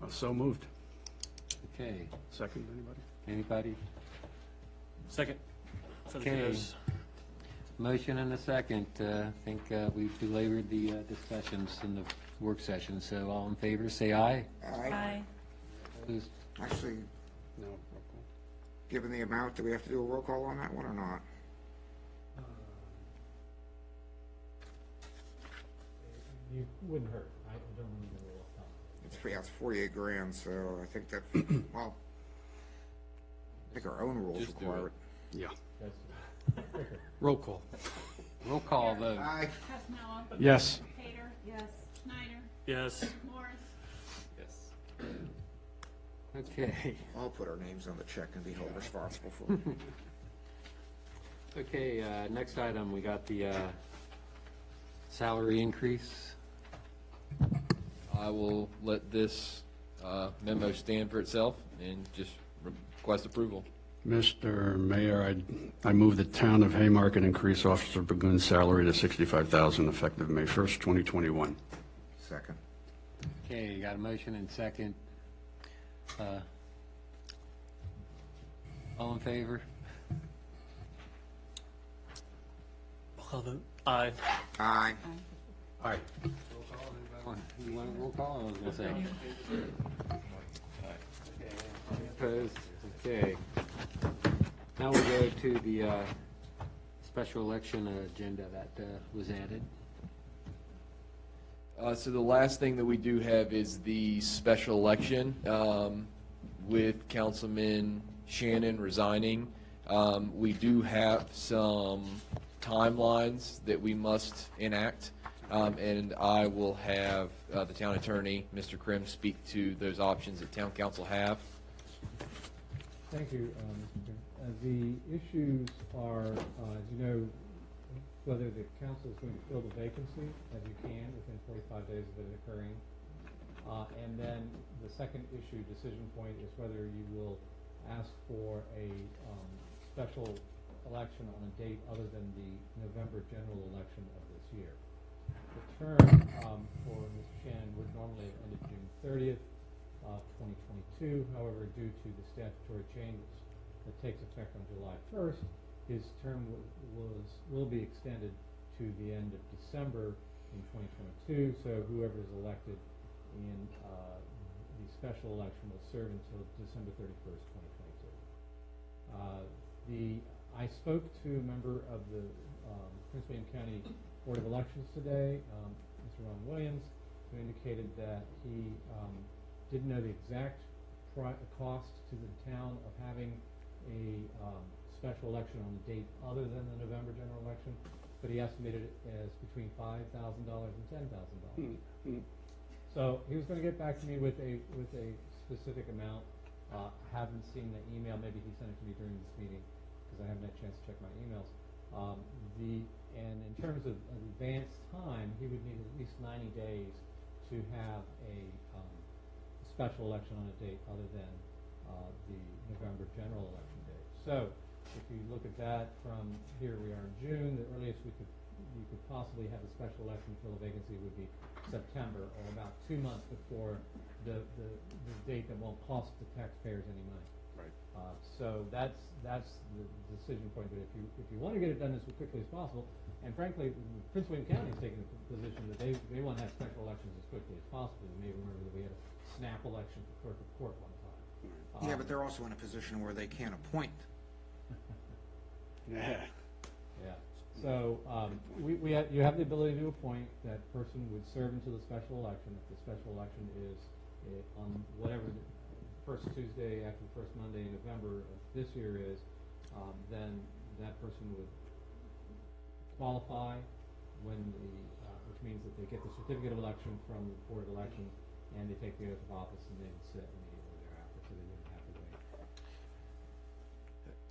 So moved. okay, Second, anybody? anybody? Second. For the Okay. kudos. Motion and a second. I think we've belabored the discussions in the work session, so all in favor, say aye. Aye. Opposed? Actually, No. Roll call. given the amount, do we have to do a roll call on that one or not? You wouldn't hurt. I don't need to roll off top. It's 48 grand, so I think that, well, I think our own rules Just do require it. it. Yeah. That's quicker. Roll call. Roll call vote. Aye. Hasmella. Yes. Pater. Yes. Schneider. Yes. Morris. Yes. Okay, I'll put our names on the check and be held responsible for it. okay, next item, we got the salary increase. I will let this memo stand for itself and just request approval. Mr. Mayor, I move the town of Haymarket increase Officer Burgoon's salary to $65,000 effective May 1st, 2021. Second. Okay, you got a motion and second. All in favor? Roll call vote. Aye. Aye. Aye. You want a roll call? I was gonna say. Opposed? Okay. Now we'll go to the special election agenda that was added. So the last thing that we do have is the special election with Councilman Shannon resigning. We do have some timelines that we must enact, and I will have the town attorney, Mr. Krim, speak to those options that town council have. Thank you, Mr. Chairman. The issues are, as you know, whether the council is going to fill the vacancy, as you can, within 45 days of it occurring. And then the second issue, decision point, is whether you will ask for a special election on a date other than the November general election of this year. The term for Mr. Shannon would normally have ended June 30th, 2022. However, due to the statutory changes that takes effect on July 1st, his term will be extended to the end of December in 2022. So whoever is elected in the special election will serve until December 31st, 2022. I spoke to a member of the Prince William County Board of Elections today, Mr. Ron Williams, who indicated that he didn't know the exact cost to the town of having a special election on a date other than the November general election, but he estimated it as between $5,000 and $10,000. So he was going to get back to me with a specific amount. Haven't seen the email. Maybe he sent it to me during this meeting because I haven't had a chance to check my emails. And in terms of advance time, he would need at least 90 days to have a special election on a date other than the November general election date. So if you look at that from here, we are in June. The earliest we could possibly have a special election to fill a vacancy would be September, or about 2 months before the date that won't cost the taxpayers any money. Right. So that's the decision point. But if you want to get it done as quickly as possible, and frankly, Prince William County has taken the position that they want to have special elections as quickly as possible. You may remember that we had a snap election for clerk of court one time. Yeah, but they're also in a position where they can't appoint. Yeah. Yeah. So you have the ability to appoint. That person would serve until the special election. If the special election is on whatever the first Tuesday after the first Monday in November of this year is, then that person would qualify which means that they get the certificate of election from the Board of Elections, and they take the oath of office, and they would sit immediately thereafter, so they wouldn't have to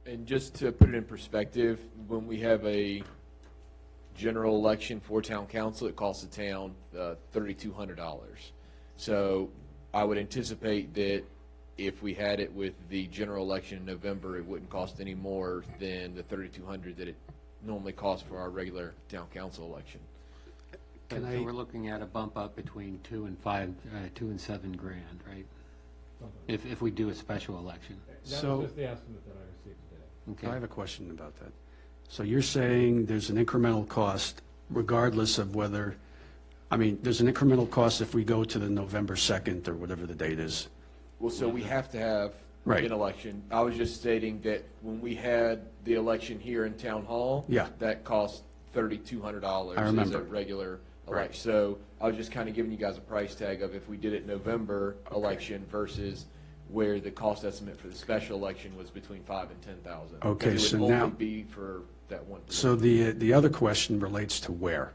wait. And just to put it in perspective, when we have a general election for town council, it costs the town $3,200. So I would anticipate that if we had it with the general election in November, it wouldn't cost any more than the $3,200 that it normally costs for our regular town council election. So we're looking at a bump up between $2,000 and $7,000, right? If we do a special election. That was just the estimate that I received today. Okay. I have a question about that. So you're saying there's an incremental cost regardless of whether, there's an incremental cost if we go to the November 2nd or whatever the date is. Well, so we have to have Right. an election. I was just stating that when we had the election here in Town Hall, Yeah. that cost $3,200 I as remember. a regular Right. election. So I was just kind of giving you guys a price tag of if we did it November election versus where the cost estimate for the special election was between $5,000 and $10,000. Okay, Because so it would now- only be for that one. So the other question relates to where?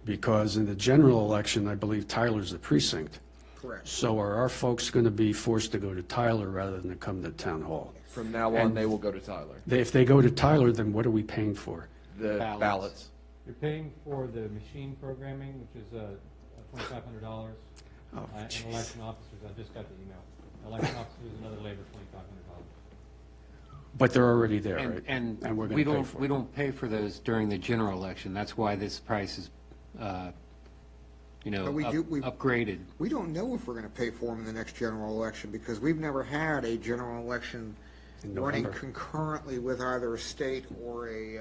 Because in the general election, I believe Tyler's the precinct. Correct. So are our folks going to be forced to go to Tyler rather than to come to Town Hall? From now on, they will go to Tyler. If they go to Tyler, then what are we paying for? The Ballots. ballots. You're paying for the machine programming, which is $2,500. Oh, And jeez. election officers, I just got the email. Election officers, another labor, $2,500. But they're already there, right? And we're we going to pay don't, for we it. don't pay for those during the general election. That's why this price is, But we upgraded. We don't know if we're going to pay for them in the next general election because we've never had a general election In running November. concurrently with either a state or a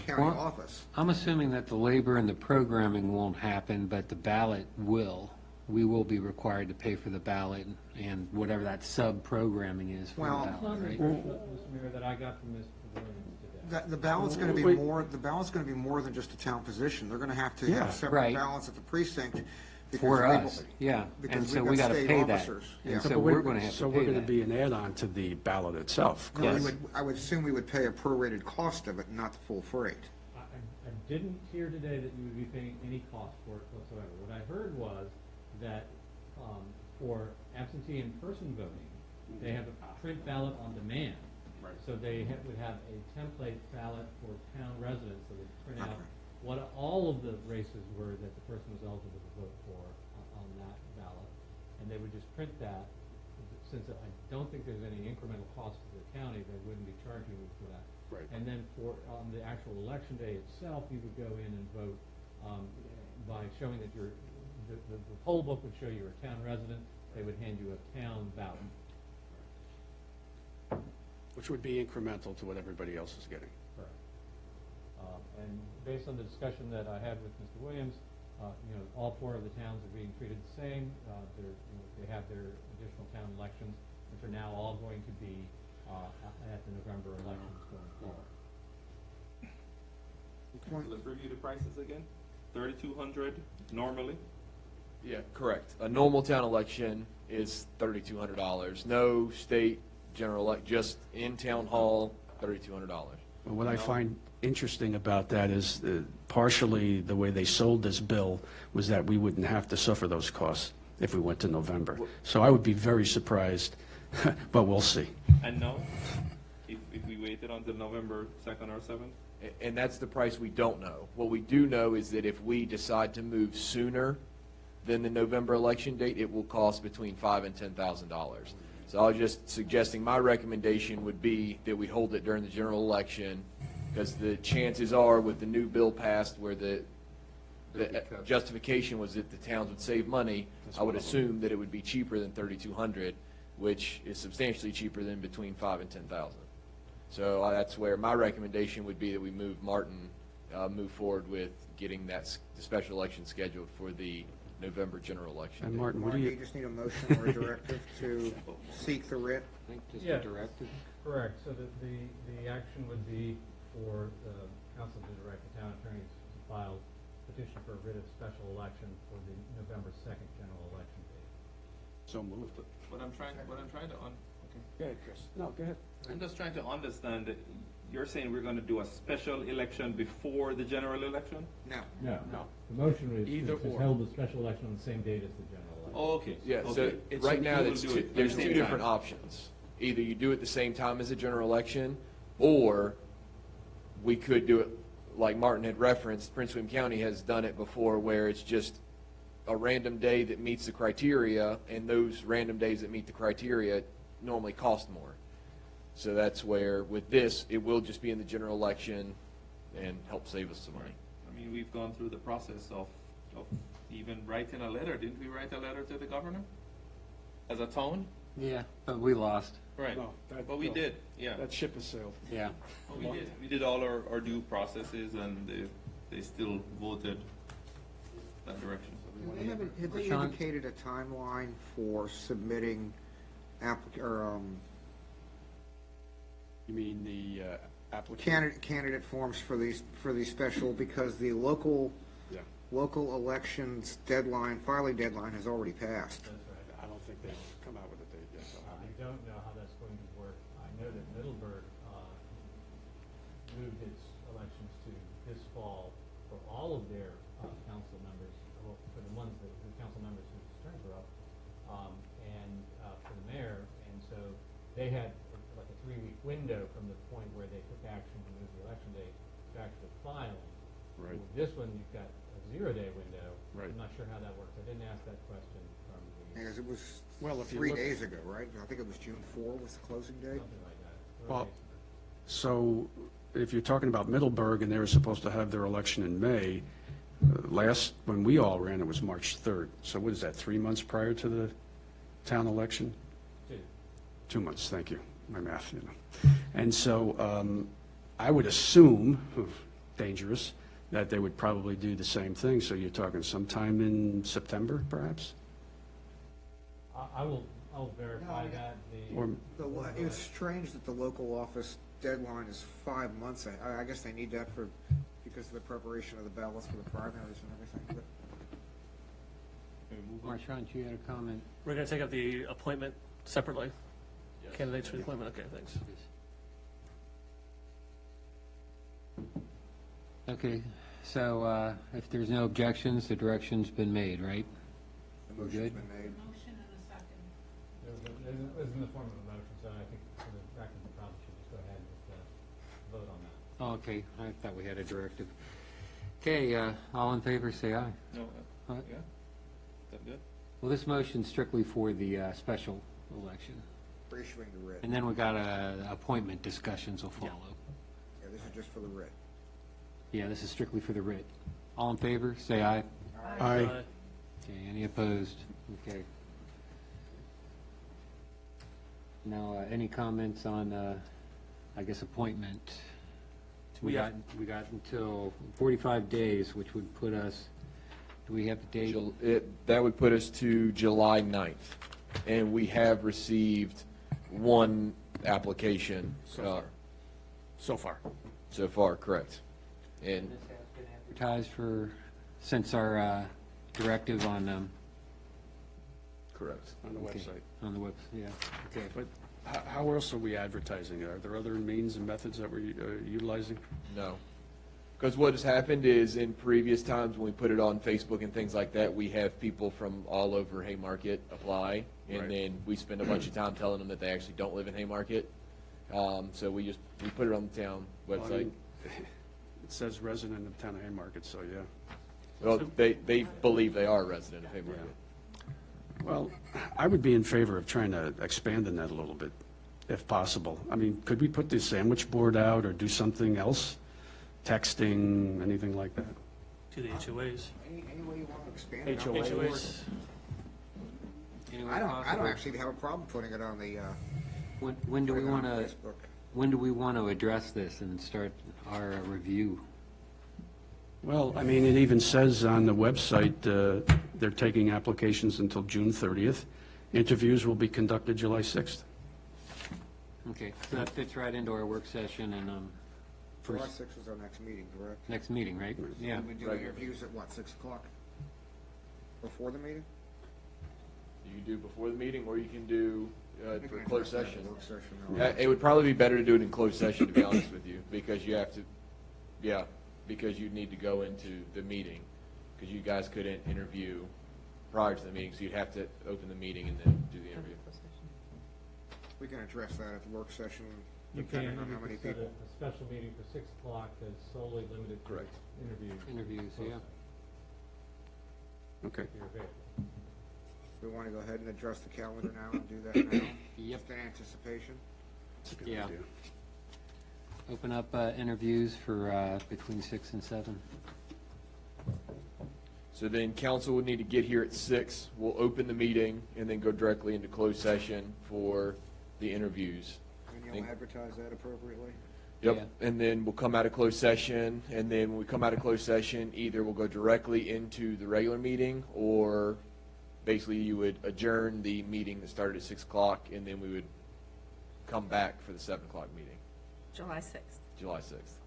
county Well, office. I'm assuming that the labor and the programming won't happen, but the ballot will. We will be required to pay for the ballot and whatever that sub-programming is for the Well- ballot, right? Mr. Mayor, that I got from Mr. Williams today. The ballot's going to be Wait. more, the ballot's going to be more than just a town position. They're going to have to Yeah, have separate right. ballots at the precinct. because For we've- us, yeah. because And so we've we got got to state pay that. officers. Yeah. And So so but we're going to have So to we're pay going to that. be an add-on to the ballot itself. No, Yes. I would assume we would pay a prorated cost of it, not the full freight. I didn't hear today that you would be paying any cost for it whatsoever. What I heard was that for absentee and person voting, they have a print ballot on demand. Right. So they would have a template ballot for town residents that would print out Okay. what all of the races were that the person was eligible to vote for on that ballot. And they would just print that. Since I don't think there's any incremental cost to the county, they wouldn't be charging you for that. Right. And then for, on the actual election day itself, you would go in and vote by showing that the poll book would show you're a town resident. They would hand you a town ballot. Which would be incremental to what everybody else is getting. Correct. And based on the discussion that I had with Mr. Williams, all four of the towns are being treated the same. They have their additional town elections, which are now all going to be at the November elections going forward. Let's review the prices again. 3,200 normally. Yeah, correct. A normal town election is $3,200. No state just in town hall, $3,200. Well, what I find interesting about that is partially the way they sold this bill was that we wouldn't have to suffer those costs if we went to November. So I would be very surprised, but we'll see. And no, if we waited until November 2nd or 7th? And that's the price we don't know. What we do know is that if we decide to move sooner than the November election date, it will cost between $5,000 and $10,000. So I was just suggesting, my recommendation would be that we hold it during the general election, because the chances are with the new bill passed where the justification was that the towns would save money, I would assume that it would be cheaper than $3,200, which is substantially cheaper than between $5,000 and $10,000. So that's where my recommendation would be that we move move forward with getting the special election scheduled for the November general election. And date. Martin, what do You you, just need a motion or a directive to seek the writ. I think just Yeah. a directive. Correct, so the action would be for the council to direct the town attorney to file petition for a writ of special election for the November 2nd general election date. so moved. What I'm trying to okay. Go ahead, Chris. No, go ahead. I'm just trying to understand that you're saying we're going to do a special election before the general election? No. No. The motion is Either to or. hold the special election on the same date as the general election. Oh, okay. Yeah, so Okay. right now, you will do it at the there's same two different time. options. Either you do it the same time as the general election, or we could do it, like Martin had referenced, Prince William County has done it before, where it's just a random day that meets the criteria, and those random days that meet the criteria normally cost more. So that's where, with this, it will just be in the general election and help save us some money. I mean, we've gone through the process of even writing a letter. Didn't we write a letter to the governor as a town? Yeah, but we lost. Right. No, that- But we no. did, yeah. That ship has sailed. Yeah. Well, we did. We did all our due processes, and they still voted that direction. Have they Sean? indicated a timeline for submitting You mean the application? candidate forms for these special, because the local Yeah, elections filing deadline has already passed. That's right. I don't think they've come out with a date yet. so. I don't know how that's going to work. I know that Middleburg moved its elections to this fall for all of their council members, well, for the ones that, the council members whose terms are up, and for the mayor. And so they had like a 3-week window from the point where they took action to move the election date to actually filing. Right. With this one, you've got a 0-day window. Right. I'm not sure how that works. I didn't ask that question from the, Because it was Well, if you 3 look- days ago, right? I think it was June 4 was the closing date. something like that. Well, so if you're talking about Middleburg and they were supposed to have their election in May, when we all ran, it was March 3rd. So what is that, 3 months prior to the town election? 2. 2 months, thank you, my math, you know. And so I would assume, dangerous, that they would probably do the same thing. So you're talking sometime in September, perhaps? I'll verify that. Or It's strange that the local office deadline is 5 months. I guess they need that because of the preparation of the ballots for the primaries and everything. But Marchand, you had a comment? We're going to take up the appointment separately? Candidates for the appointment, okay, thanks. Okay, so if there's no objections, the direction's been made, right? the We're motion's good? been made. It was in the form of a motion, so I think for the record, we probably should just go ahead and vote on that. Oh, okay, I thought we had a directive. Okay, all in favor, say aye. No, Aye. yeah? Is that good? Well, this motion's strictly for the special election. For issuing the writ. And then we got appointment discussions will follow. Yeah, this is just for the writ. Yeah, this is strictly for the writ. All in favor, say aye. Aye. Okay, any opposed? Okay. Now, any comments on, I guess, appointment? We got until 45 days, which would put us, do we have the date? That would put us to July 9th. And we have received one application. So far. So far, correct. And This has been advertised for, since our directive on Correct. On the Okay. website. On the web, yeah, okay. But how else are we advertising? Are there other means and methods that we're utilizing? No. Because what has happened is in previous times when we put it on Facebook and things like that, we have people from all over Haymarket apply, and Right. then we spend a bunch of time telling them that they actually don't live in Haymarket. So we put it on the town Well, I website. mean, It says resident of town of Haymarket, so yeah. Well, they believe they are a resident of Haymarket. Well, I would be in favor of trying to expand on that a little bit, if possible. I mean, could we put the sandwich board out or do something else? Texting, anything like that? To the HOAs. Any way you want to expand it. HOAs. I don't actually have a problem putting it on the, When do we putting it on want to, Facebook. when do we want to address this and start our review? Well, I mean, it even says on the website, they're taking applications until June 30th. Interviews will be conducted July 6th. Okay, so that fits right into our work session and, July 6th is our next meeting, correct? next meeting, right? Yeah. We do interviews at what, 6 o'clock? Before the meeting? You can do before the meeting, or you can do We for can closed address that session. in work session, though. It would probably be better to do it in closed session, to be honest with you, because you have to, yeah, because you need to go into the meeting, because you guys couldn't interview prior to the meeting, so you'd have to open the meeting and then do the interview. We can address that at the work session, You can, depending on how you many can set people. a special meeting for 6 o'clock that's solely limited to Correct. interviews. Interviews, yeah. Okay. If you're available. We want to go ahead and address the calendar now and do that now? Yep. Just in anticipation? That's a good Yeah. idea. Open up interviews for between 6 and 7. So then council would need to get here at 6. We'll open the meeting and then go directly into closed session for the interviews. And you'll Thank- advertise that appropriately? Yep, Yeah. and then we'll come out of closed session, and then when we come out of closed session, either we'll go directly into the regular meeting, or basically you would adjourn the meeting that started at 6 o'clock, and then we would come back for the 7 o'clock meeting, July 6th. July 6th.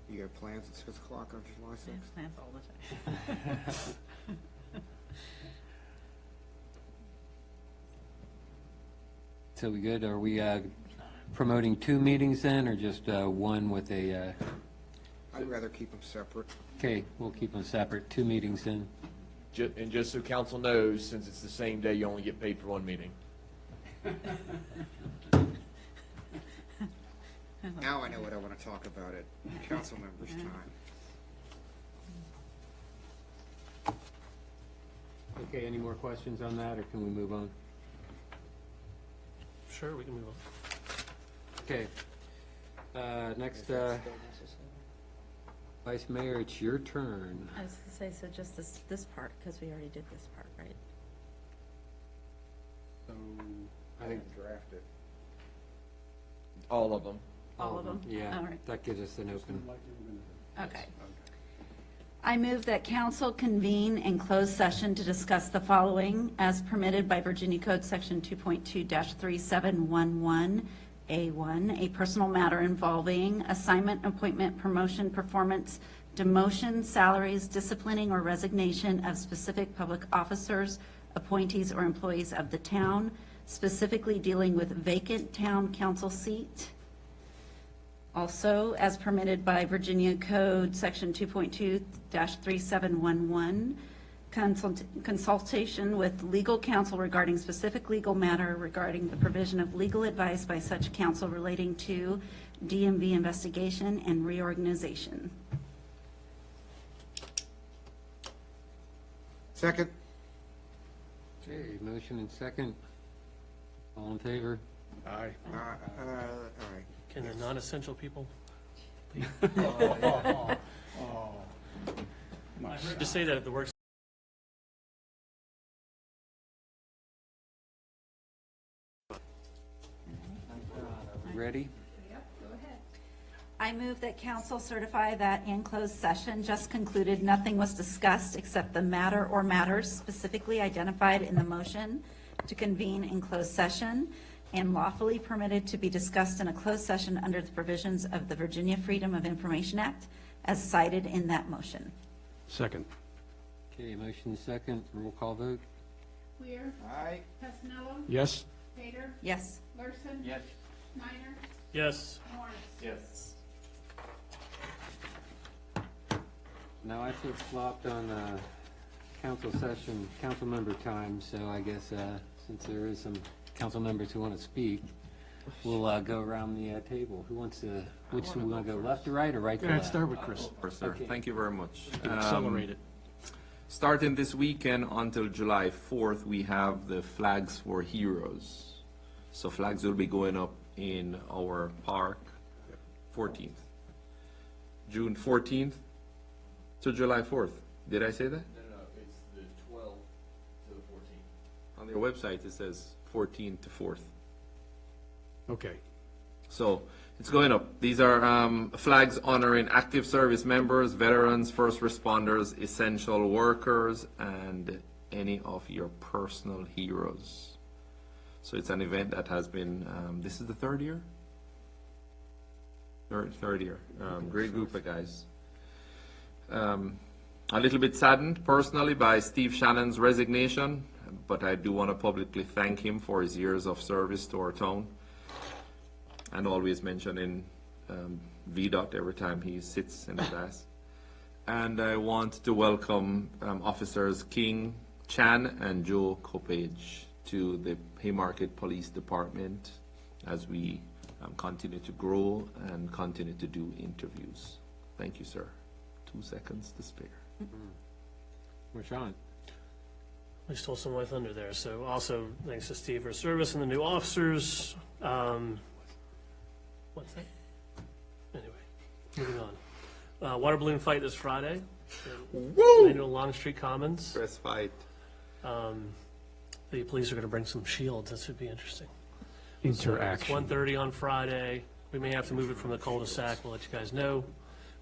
You have plans at 6 o'clock on July 6th? Plans all the time. So we good? Are we promoting 2 meetings then, or just one with a, I'd rather keep them separate. okay, we'll keep them separate, 2 meetings then. And just so council knows, since it's the same day, you only get paid for one meeting. Now I know what I want to talk about at council members' time. Okay, any more questions on that, or can we move on? Sure, we can move on. Okay. Next, Vice Mayor, it's your turn. I was going to say, so just this part, because we already did this part, right? So, I think, Draft it. All of them. All of them? yeah, All right. that gives us an open. Okay. I move that council convene in closed session to discuss the following as permitted by Virginia Code Section 2.2-3711A1, a personal matter involving assignment, appointment, promotion, performance, demotion, salaries, disciplining, or resignation of specific public officers, appointees, or employees of the town, specifically dealing with vacant town council seat. Also, as permitted by Virginia Code Section 2.2-3711, consultation with legal counsel regarding specific legal matter regarding the provision of legal advice by such counsel relating to DMV investigation and reorganization. Second? Okay, motion and second. All in favor? aye. All right. Can the non-essential people? Just say that at the work. Ready? I move that council certify that in closed session just concluded, nothing was discussed except the matter or matters specifically identified in the motion to convene in closed session and lawfully permitted to be discussed in a closed session under the provisions of the Virginia Freedom of Information Act as cited in that motion. Second. Okay, motion second, roll call vote. Weir. Aye. Casanello. Yes? Pater. Yes. Larson. Yes. Minor. Yes. Morris. Yes. Now, I flip-flopped on council session, council member time, so I guess since there is some council members who want to speak, we'll go around the table. Who wants to, which do we want to go, left to right or right to Yeah, left? let's start with Chris. Sir, Okay. thank you very much. Accelerate it. Starting this weekend until July 4th, we have the Flags for Heroes. So flags will be going up in our park, 14th. June 14th to July 4th. Did I say that? No, it's the 12th to the 14th. On their website, it says 14th to 4th. Okay. So it's going up. These are flags honoring active service members, veterans, first responders, essential workers, and any of your personal heroes. So it's an event that has been, this is the third year? Third year. Great group of guys. A little bit saddened personally by Steve Shannon's resignation, but I do want to publicly thank him for his years of service to our town, and always mentioning VDOT every time he sits in the class. And I want to welcome Officers King Chan and Joe Copage to the Haymarket Police Department as we continue to grow and continue to do interviews. Thank you, sir. 2 seconds to spare. Marshawn. I stole some of my thunder there. So also thanks to Steve for his service and the new officers. What's that? Anyway, moving on. Water balloon fight this Friday. Woo! Annual Long Street Commons. Press fight. The police are going to bring some shields. That should be interesting. Interaction. So it's 1:30 on Friday. We may have to move it from the cul-de-sac. We'll let you guys know.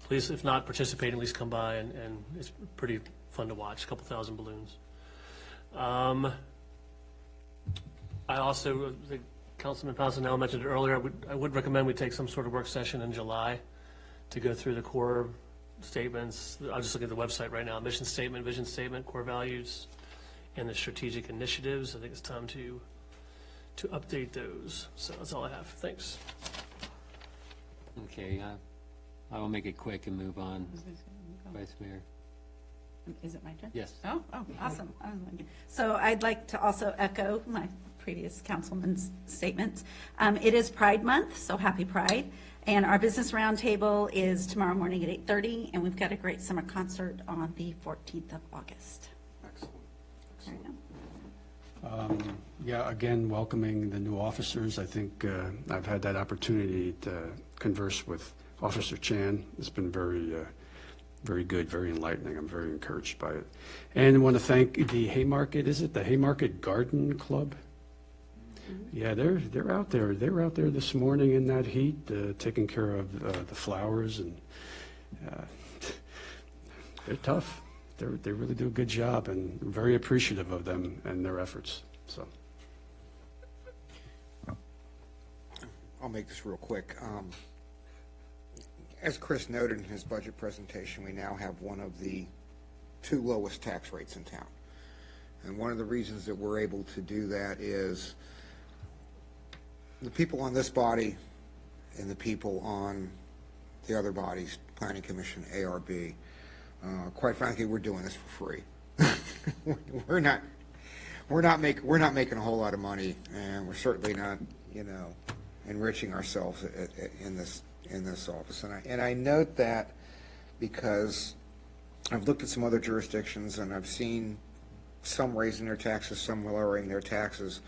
Please, if not participate, at least come by, and it's pretty fun to watch. A couple thousand balloons. I also, the Councilman Pasanel mentioned it earlier, I would recommend we take some sort of work session in July to go through the core statements. I'll just look at the website right now. Mission statement, vision statement, core values, and the strategic initiatives. I think it's time to update those. So that's all I have. Thanks. Okay, I will make it quick and move on. Vice Mayor. Is it my turn? Yes. Oh, awesome. So I'd like to also echo my previous councilman's statements. It is Pride Month, so happy Pride. And our business roundtable is tomorrow morning at 8:30, and we've got a great summer concert on the 14th of August. Excellent. There you go. Yeah, again, welcoming the new officers. I think I've had that opportunity to converse with Officer Chan. It's been very good, very enlightening. I'm very encouraged by it. And I want to thank the Haymarket, is it the Haymarket Garden Club? Yeah, they're out there. They were out there this morning in that heat, taking care of the flowers, and they're tough. They really do a good job, and I'm very appreciative of them and their efforts. So, I'll make this real quick. As Chris noted in his budget presentation, we now have one of the 2 lowest tax rates in town. And one of the reasons that we're able to do that is the people on this body and the people on the other bodies, Planning Commission, ARB, quite frankly, we're doing this for free. We're not making a whole lot of money, and we're certainly not, enriching ourselves in this office. And I note that because I've looked at some other jurisdictions, and I've seen some raising their taxes, some lowering their taxes,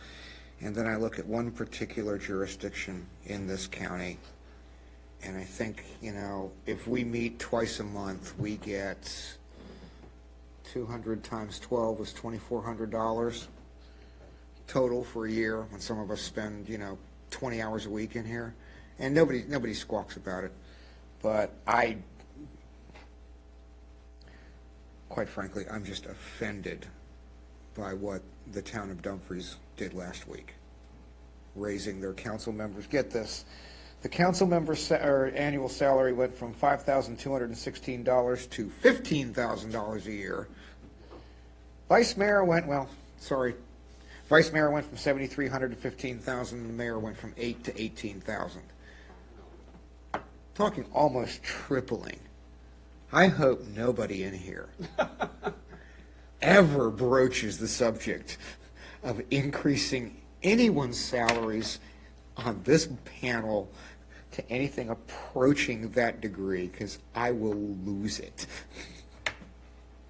and then I look at one particular jurisdiction in this county, and I think, if we meet twice a month, we get 200 times 12 is $2,400 total for a year, when some of us spend, 20 hours a week in here. And nobody squawks about it. But quite frankly, I'm just offended by what the town of Dumfries did last week, raising their council members. Get this. The council members' annual salary went from $5,216 to $15,000 a year. Vice mayor went, Vice mayor went from 7,300 to 15,000, the mayor went from 8 to 18,000. Talking almost tripling. I hope nobody in here ever broaches the subject of increasing anyone's salaries on this panel to anything approaching that degree, because I will lose it.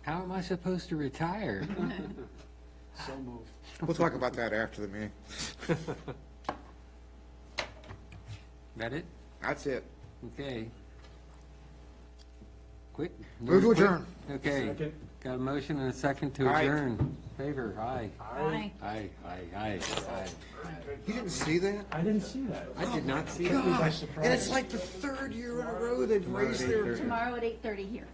How am I supposed to retire? So moved. We'll talk about that after the meeting. That it? That's it. Okay. Quick. Move to Quick. adjourn. Okay. Second. Got a motion and a second to Aye. adjourn. Favor, aye. Aye. Aye, aye. You didn't see that? I didn't see that. I did not see it. God, and it's like the third year in a row they've raised their. Tomorrow at 8:30 here.